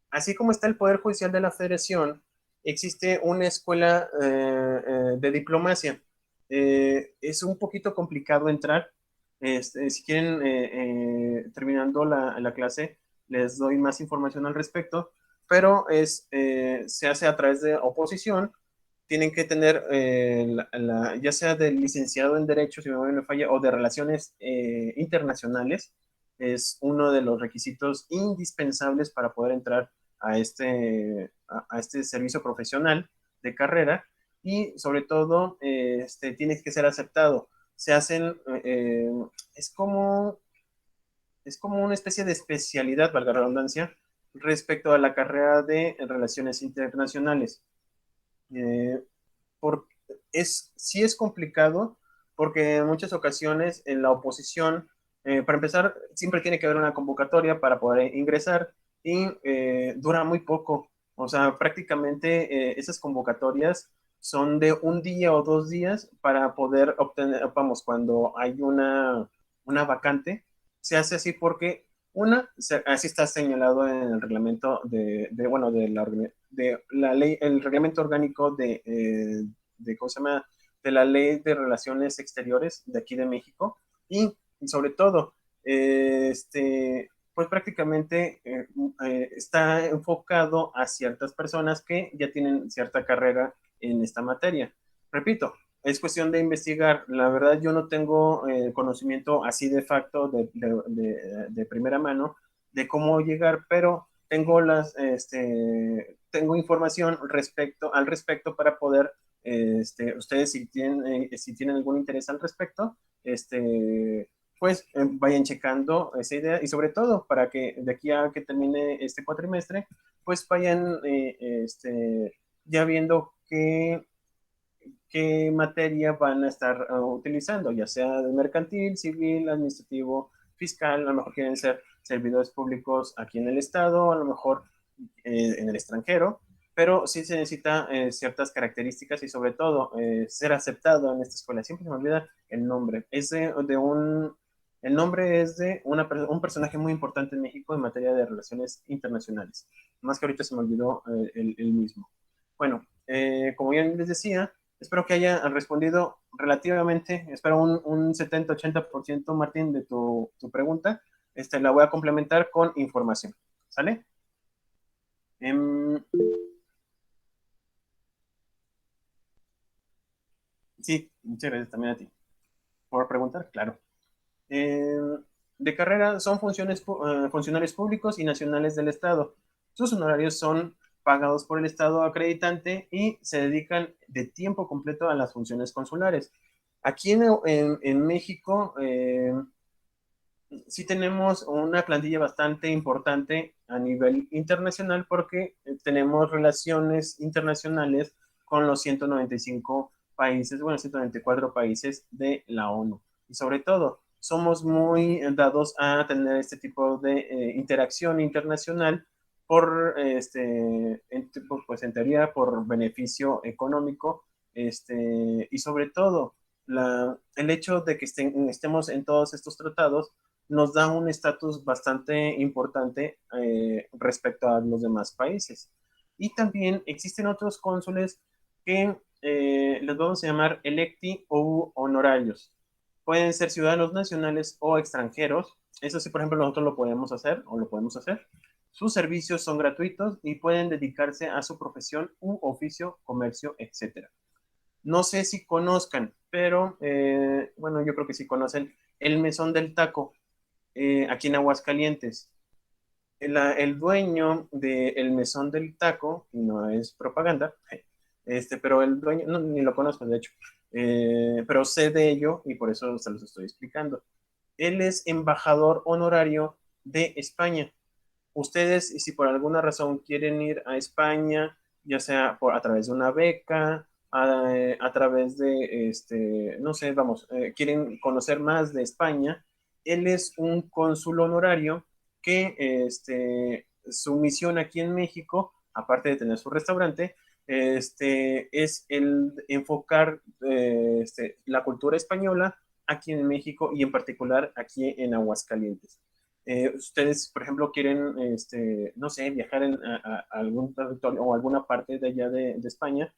así como está el Poder Judicial de la Federación, existe una escuela de diplomacia. Es un poquito complicado entrar. Si quieren, terminando la clase, les doy más información al respecto, pero se hace a través de oposición. Tienen que tener, ya sea del licenciado en Derecho, si me falla, o de Relaciones Internacionales, es uno de los requisitos indispensables para poder entrar a este servicio profesional de carrera y sobre todo tienes que ser aceptado. Se hacen, es como, es como una especie de especialidad, valga la redundancia, respecto a la carrera de Relaciones Internacionales. Eh, por, sí es complicado porque en muchas ocasiones en la oposición, para empezar, siempre tiene que haber una convocatoria para poder ingresar y dura muy poco. O sea, prácticamente esas convocatorias son de un día o 2 días para poder obtener, vamos, cuando hay una vacante, se hace así porque así está señalado en el reglamento bueno, de la ley, el reglamento orgánico ¿cómo se llama? De la ley de relaciones exteriores de aquí de México y sobre todo, pues prácticamente está enfocado a ciertas personas que ya tienen cierta carrera en esta materia. Repito, es cuestión de investigar. La verdad, yo no tengo conocimiento así de facto, de primera mano, de cómo llegar, pero tengo tengo información al respecto para poder, ustedes si tienen algún interés al respecto, pues vayan checando esa idea y sobre todo para que de aquí a que termine este cuatrimestre, pues vayan ya viendo qué materia van a estar utilizando, ya sea de mercantil, civil, administrativo, fiscal. A lo mejor quieren ser servidores públicos aquí en el estado, a lo mejor en el extranjero, pero sí se necesita ciertas características y sobre todo ser aceptado en esta escuela. Siempre se me olvida el nombre. El nombre es de un personaje muy importante en México en materia de relaciones internacionales. Más que ahorita se me olvidó el mismo. Bueno, como ya les decía, espero que haya respondido relativamente, espero un 70-80%, Martín, de tu pregunta. La voy a complementar con información. ¿Sale? Sí, muchas gracias también a ti por preguntar, claro. De carrera son funcionarios públicos y nacionales del Estado. Sus honorarios son pagados por el Estado acreditante y se dedican de tiempo completo a las funciones consulares. Aquí en México sí tenemos una plantilla bastante importante a nivel internacional porque tenemos relaciones internacionales con los 195 países, bueno, 194 países de la ONU. Y sobre todo, somos muy dados a tener este tipo de interacción internacional pues en teoría, por beneficio económico, y sobre todo, el hecho de que estemos en todos estos tratados nos da un estatus bastante importante respecto a los demás países. Y también existen otros cónsules que les vamos a llamar electi o honorarios. Pueden ser ciudadanos nacionales o extranjeros. Eso sí, por ejemplo, nosotros lo podemos hacer o lo podemos hacer. Sus servicios son gratuitos y pueden dedicarse a su profesión u oficio, comercio, etcétera. No sé si conozcan, pero bueno, yo creo que sí conocen el Mesón del Taco aquí en Aguascalientes. El dueño del Mesón del Taco, y no es propaganda, pero el dueño, no, ni lo conozco de hecho, pero sé de ello y por eso se los estoy explicando. Él es embajador honorario de España. Ustedes, si por alguna razón quieren ir a España, ya sea a través de una beca, a través de, no sé, vamos, quieren conocer más de España, él es un cónsul honorario que su misión aquí en México, aparte de tener su restaurante, es el enfocar la cultura española aquí en México y en particular aquí en Aguascalientes. Ustedes, por ejemplo, quieren, no sé, viajar a algún territorio o alguna parte de allá de España,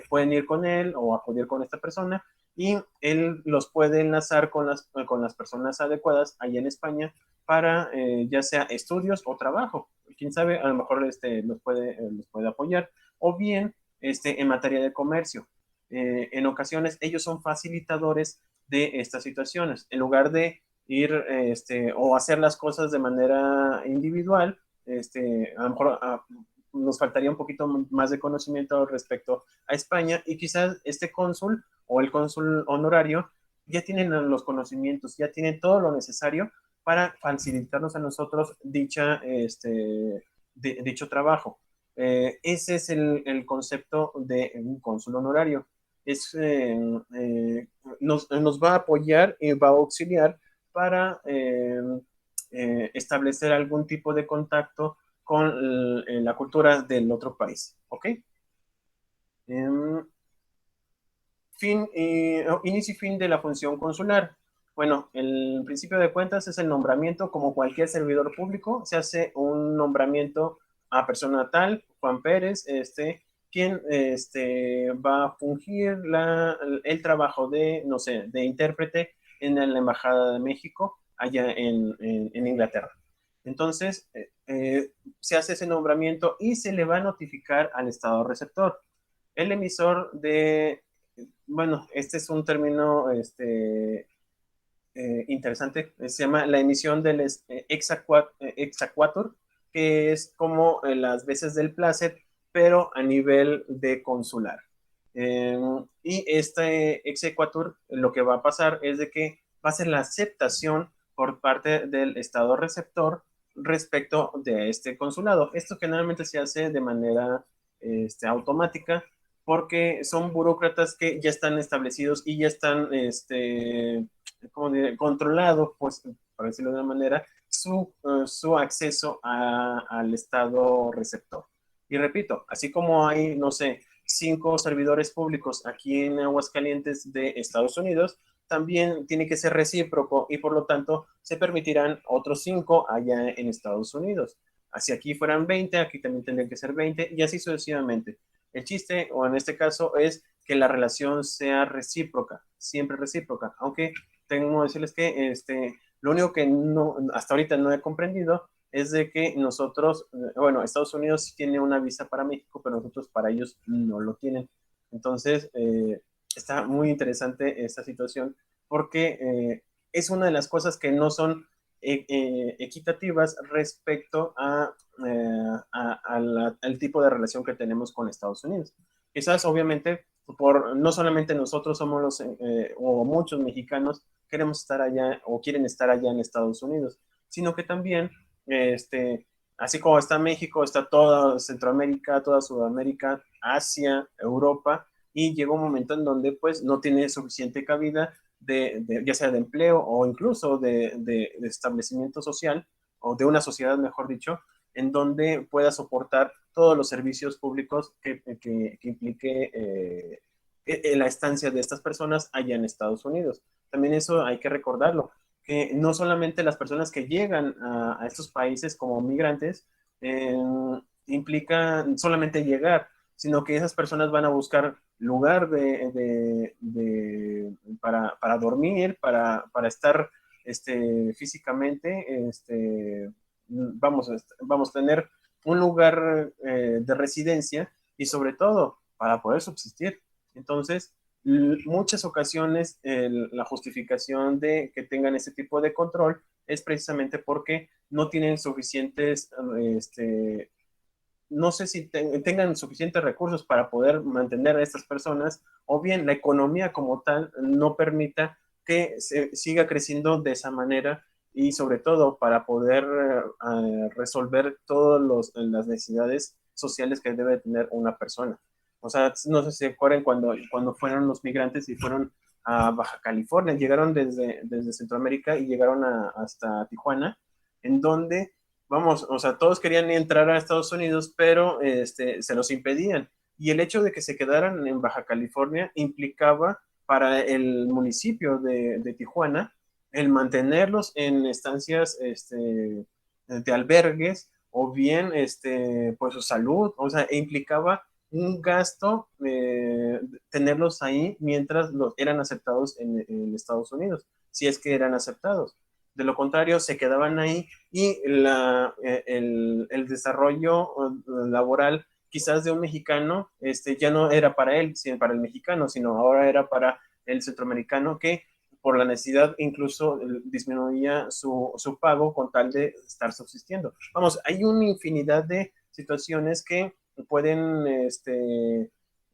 pueden ir con él o acudir con esta persona y él los puede enlazar con las personas adecuadas allá en España para ya sea estudios o trabajo. Quién sabe, a lo mejor los puede apoyar o bien en materia de comercio. En ocasiones ellos son facilitadores de estas situaciones. En lugar de ir o hacer las cosas de manera individual, a lo mejor nos faltaría un poquito más de conocimiento respecto a España y quizás este cónsul o el cónsul honorario ya tienen los conocimientos, ya tienen todo lo necesario para facilitarnos a nosotros dicho trabajo. Ese es el concepto de un cónsul honorario. Nos va a apoyar y va a auxiliar para establecer algún tipo de contacto con la cultura del otro país. ¿Ok? Inicio y fin de la función consular. Bueno, el principio de cuentas es el nombramiento. Como cualquier servidor público, se hace un nombramiento a persona tal, Juan Pérez, quien va a fungir el trabajo de, no sé, de intérprete en la Embajada de México, allá en Inglaterra. Entonces, se hace ese nombramiento y se le va a notificar al estado receptor. El emisor de, bueno, este es un término interesante, se llama la emisión del exequatur, que es como las veces del placet, pero a nivel de consular. Y este exequatur, lo que va a pasar es de que va a ser la aceptación por parte del estado receptor respecto de este consulado. Esto generalmente se hace de manera automática porque son burócratas que ya están establecidos y ya están como controlado, pues, por decirlo de una manera, su acceso al estado receptor. Y repito, así como hay, no sé, 5 servidores públicos aquí en Aguascalientes de Estados Unidos, también tiene que ser recíproco y por lo tanto se permitirán otros 5 allá en Estados Unidos. Así aquí fueran 20, aquí también tendrían que ser 20 y así sucesivamente. El chiste, o en este caso, es que la relación sea recíproca, siempre recíproca, aunque tengo que decirles que lo único que no, hasta ahorita no he comprendido es de que nosotros, bueno, Estados Unidos tiene una visa para México, pero nosotros para ellos no lo tienen. Entonces, está muy interesante esta situación porque es una de las cosas que no son equitativas respecto al tipo de relación que tenemos con Estados Unidos. Quizás, obviamente, no solamente nosotros somos o muchos mexicanos queremos estar allá o quieren estar allá en Estados Unidos, sino que también, así como está México, está toda Centroamérica, toda Sudamérica, Asia, Europa, y llega un momento en donde pues no tiene suficiente cabida ya sea de empleo o incluso de establecimiento social o de una sociedad, mejor dicho, en donde pueda soportar todos los servicios públicos que implique la estancia de estas personas allá en Estados Unidos. También eso hay que recordarlo, que no solamente las personas que llegan a estos países como migrantes implican solamente llegar, sino que esas personas van a buscar lugar para dormir, para estar físicamente, vamos a tener un lugar de residencia y sobre todo para poder subsistir. Entonces, muchas ocasiones la justificación de que tengan ese tipo de control es precisamente porque no tienen suficientes no sé si tengan suficientes recursos para poder mantener a estas personas o bien la economía como tal no permita que se siga creciendo de esa manera y sobre todo para poder resolver todas las necesidades sociales que debe tener una persona. O sea, no sé si se acuerdan cuando fueron los migrantes y fueron a Baja California, llegaron desde Centroamérica y llegaron hasta Tijuana, en donde vamos, o sea, todos querían entrar a Estados Unidos, pero se los impedían. Y el hecho de que se quedaran en Baja California implicaba para el municipio de Tijuana el mantenerlos en estancias de albergues o bien pues su salud, o sea, implicaba un gasto tenerlos ahí mientras eran aceptados en Estados Unidos, si es que eran aceptados. De lo contrario, se quedaban ahí y el desarrollo laboral quizás de un mexicano ya no era para él, sino para el mexicano, sino ahora era para el centroamericano que por la necesidad incluso disminuía su pago con tal de estar subsistiendo. Vamos, hay una infinidad de situaciones que pueden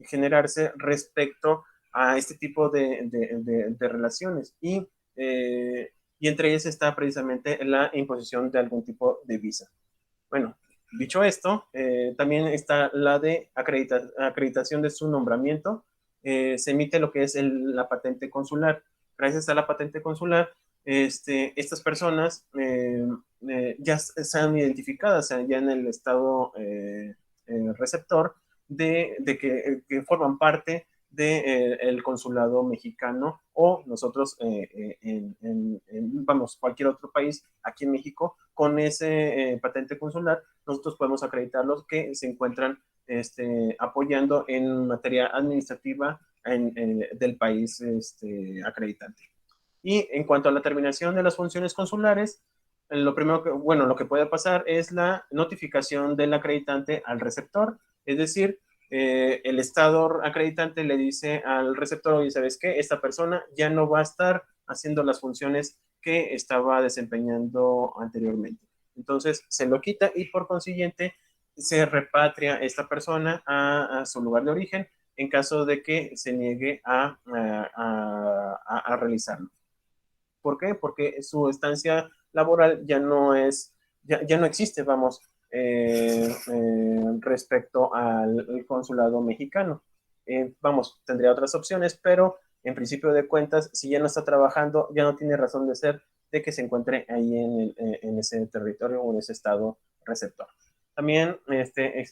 generarse respecto a este tipo de relaciones y entre ellas está precisamente la imposición de algún tipo de visa. Bueno, dicho esto, también está la de acreditación de su nombramiento. Se emite lo que es la patente consular. Gracias a la patente consular, estas personas ya sean identificadas ya en el estado receptor que forman parte del consulado mexicano o nosotros, vamos, cualquier otro país aquí en México, con ese patente consular, nosotros podemos acreditarlos que se encuentran apoyando en materia administrativa del país acreditante. Y en cuanto a la terminación de las funciones consulares, lo primero que, bueno, lo que puede pasar es la notificación del acreditante al receptor, es decir, el estado acreditante le dice al receptor, oye, ¿sabes qué? Esta persona ya no va a estar haciendo las funciones que estaba desempeñando anteriormente. Entonces se lo quita y por consiguiente se repatria esta persona a su lugar de origen en caso de que se niegue a realizarlo. ¿Por qué? Porque su estancia laboral ya no es, ya no existe, vamos, respecto al consulado mexicano. Vamos, tendría otras opciones, pero en principio de cuentas, si ya no está trabajando, ya no tiene razón de ser de que se encuentre ahí en ese territorio o en ese estado receptor. También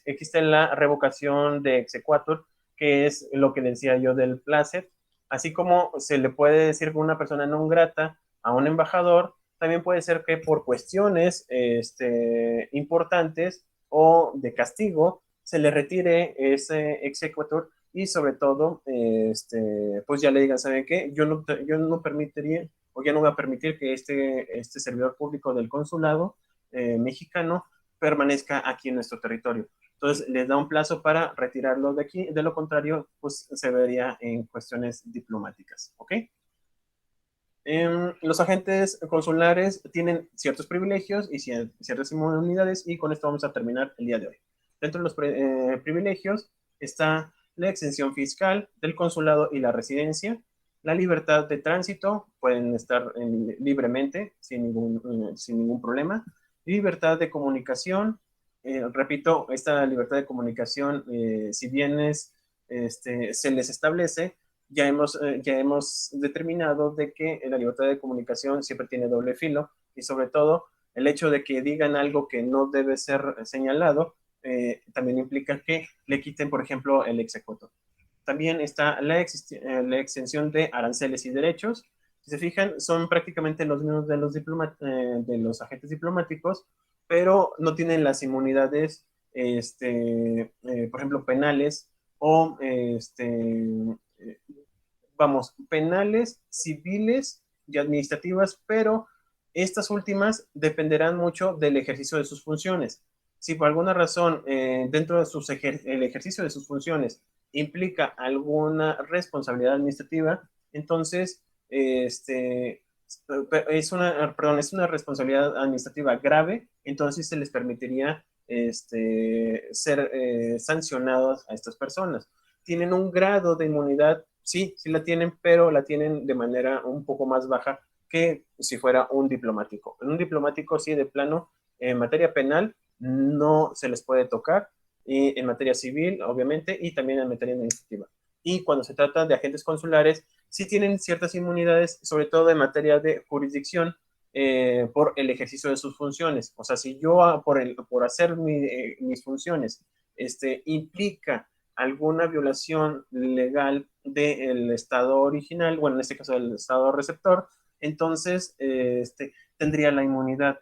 existe la revocación de exequatur, que es lo que decía yo del placet. Así como se le puede decir que una persona no grata a un embajador, también puede ser que por cuestiones importantes o de castigo se le retire ese exequatur y sobre todo, pues ya le digan, ¿saben qué? Yo no permitiría o ya no voy a permitir que este servidor público del consulado mexicano permanezca aquí en nuestro territorio. Entonces, les da un plazo para retirarlo de aquí. De lo contrario, pues se vería en cuestiones diplomáticas. ¿Ok? Los agentes consulares tienen ciertos privilegios y ciertas inmunidades y con esto vamos a terminar el día de hoy. Dentro de los privilegios está la exención fiscal del consulado y la residencia, la libertad de tránsito, pueden estar libremente sin ningún problema, libertad de comunicación, repito, esta libertad de comunicación, si bien se les establece, ya hemos determinado de que la libertad de comunicación siempre tiene doble filo y sobre todo el hecho de que digan algo que no debe ser señalado también implica que le quiten, por ejemplo, el exequatur. También está la exención de aranceles y derechos. Si se fijan, son prácticamente los mismos de los agentes diplomáticos, pero no tienen las inmunidades, por ejemplo, penales o vamos, penales, civiles y administrativas, pero estas últimas dependerán mucho del ejercicio de sus funciones. Si por alguna razón dentro de el ejercicio de sus funciones implica alguna responsabilidad administrativa, entonces es una responsabilidad administrativa grave, entonces se les permitiría ser sancionados a estas personas. Tienen un grado de inmunidad, sí, sí la tienen, pero la tienen de manera un poco más baja que si fuera un diplomático. En un diplomático, sí, de plano, en materia penal no se les puede tocar, y en materia civil, obviamente, y también en materia administrativa. Y cuando se trata de agentes consulares, sí tienen ciertas inmunidades, sobre todo en materia de jurisdicción, por el ejercicio de sus funciones. O sea, si yo por hacer mis funciones implica alguna violación legal del estado original, bueno, en este caso del estado receptor, entonces tendría la inmunidad.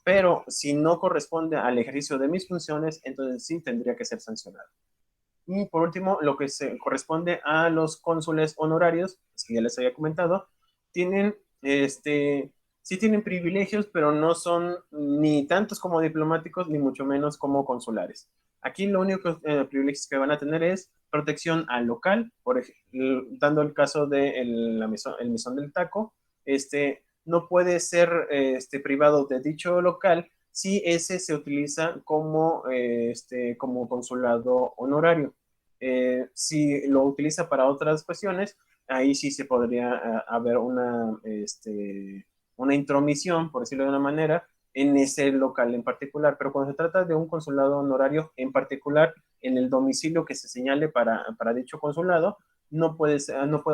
Pero si no corresponde al ejercicio de mis funciones, entonces sí tendría que ser sancionado. Y por último, lo que se corresponde a los cónsules honorarios, que ya les había comentado, tienen, sí tienen privilegios, pero no son ni tantos como diplomáticos, ni mucho menos como consulares. Aquí lo único privilegios que van a tener es protección al local, por ejemplo, dando el caso de el mesón del taco, no puede ser privado de dicho local si ese se utiliza como consulado honorario. Si lo utiliza para otras cuestiones, ahí sí se podría haber una intromisión, por decirlo de una manera, en ese local en particular. Pero cuando se trata de un consulado honorario en particular, en el domicilio que se señale para dicho consulado, no puede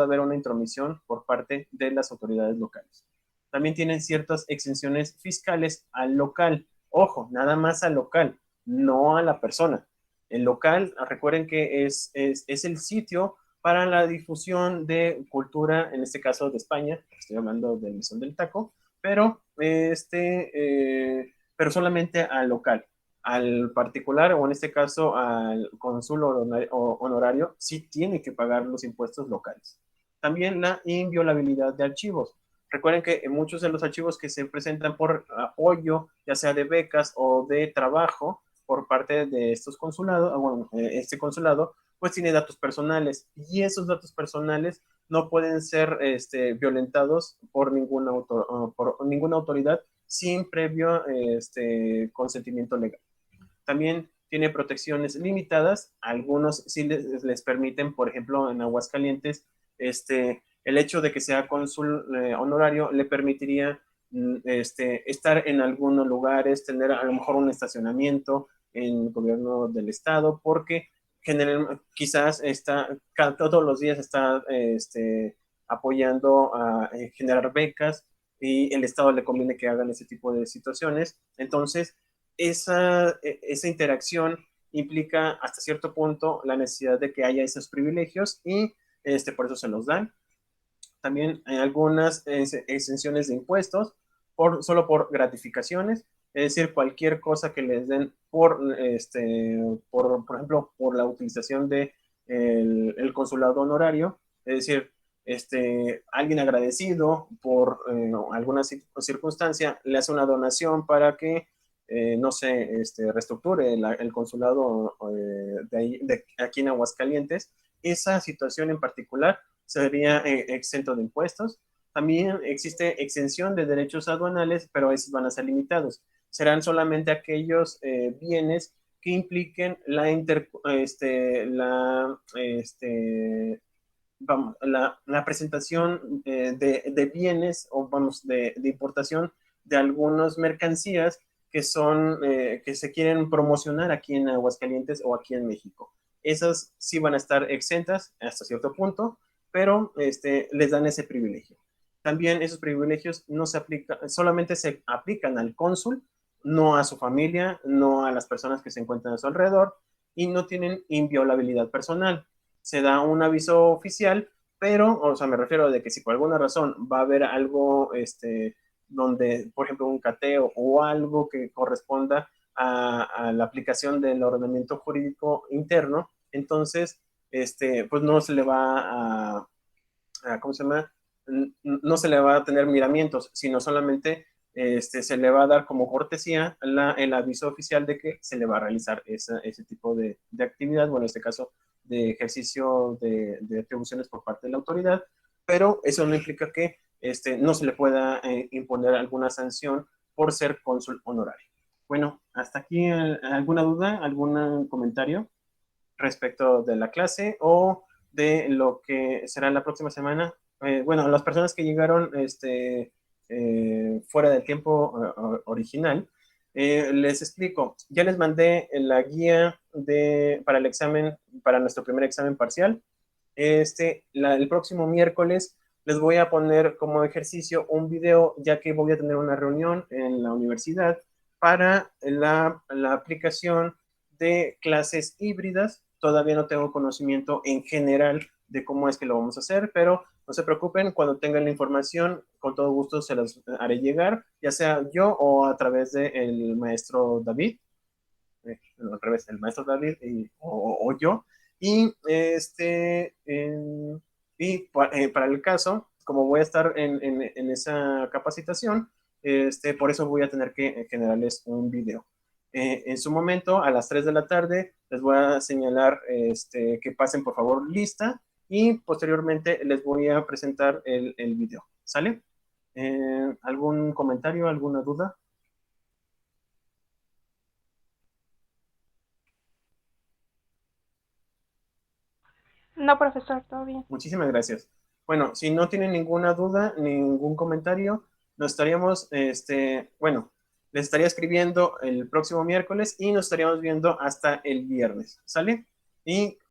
haber una intromisión por parte de las autoridades locales. También tienen ciertas exenciones fiscales al local. Ojo, nada más al local, no a la persona. El local, recuerden que es el sitio para la difusión de cultura, en este caso de España, estoy hablando del Mesón del Taco, pero, pero solamente al local. Al particular, o en este caso al cónsul honorario, sí tiene que pagar los impuestos locales. También la inviolabilidad de archivos. Recuerden que muchos de los archivos que se presentan por apoyo, ya sea de becas o de trabajo por parte de estos consulados, bueno, este consulado, pues tiene datos personales y esos datos personales no pueden ser violentados por por ninguna autoridad sin previo consentimiento legal. También tiene protecciones limitadas, algunos sí les permiten, por ejemplo, en Aguascalientes, el hecho de que sea cónsul honorario le permitiría estar en algunos lugares, tener a lo mejor un estacionamiento en el gobierno del estado, porque quizás todos los días está apoyando a generar becas y el estado le conviene que hagan ese tipo de situaciones. Entonces, esa interacción implica hasta cierto punto la necesidad de que haya esos privilegios y por eso se los dan. También hay algunas exenciones de impuestos solo por gratificaciones, es decir, cualquier cosa que les den por ejemplo, por la utilización de el consulado honorario, es decir, alguien agradecido por alguna circunstancia le hace una donación para que no sé, reestructure el consulado de aquí en Aguascalientes. Esa situación en particular sería exento de impuestos. También existe exención de derechos aduanales, pero esos van a ser limitados. Serán solamente aquellos bienes que impliquen la presentación de bienes o vamos de importación de algunas mercancías que se quieren promocionar aquí en Aguascalientes o aquí en México. Esas sí van a estar exentas hasta cierto punto, pero les dan ese privilegio. También esos privilegios no se aplican, solamente se aplican al cónsul, no a su familia, no a las personas que se encuentran a su alrededor y no tienen inviolabilidad personal. Se da un aviso oficial, pero, o sea, me refiero de que si por alguna razón va a haber algo, donde, por ejemplo, un cateo o algo que corresponda a la aplicación del ordenamiento jurídico interno, entonces, pues no se le va ¿cómo se llama? No se le va a tener miramientos, sino solamente se le va a dar como cortesía el aviso oficial de que se le va a realizar ese tipo de actividad, bueno, en este caso de ejercicio de atribuciones por parte de la autoridad, pero eso no implica que no se le pueda imponer alguna sanción por ser cónsul honorario. Bueno, hasta aquí alguna duda, algún comentario respecto de la clase o de lo que será la próxima semana. Bueno, las personas que llegaron fuera del tiempo original, les explico. Ya les mandé la guía para el examen, para nuestro primer examen parcial. El próximo miércoles les voy a poner como ejercicio un video, ya que voy a tener una reunión en la universidad para la aplicación de clases híbridas. Todavía no tengo conocimiento en general de cómo es que lo vamos a hacer, pero no se preocupen, cuando tengan la información, con todo gusto se las haré llegar, ya sea yo o a través del maestro David, al revés, el maestro David o yo. Y, para el caso, como voy a estar en esa capacitación, por eso voy a tener que generarles un video. En su momento, a las 3 de la tarde, les voy a señalar que pasen por favor lista y posteriormente les voy a presentar el video. ¿Sale? ¿Algún comentario, alguna duda? No, profesor, todo bien. Muchísimas gracias. Bueno, si no tienen ninguna duda, ningún comentario, nos estaríamos, bueno, les estaría escribiendo el próximo miércoles y nos estaríamos viendo hasta el viernes, ¿sale? Y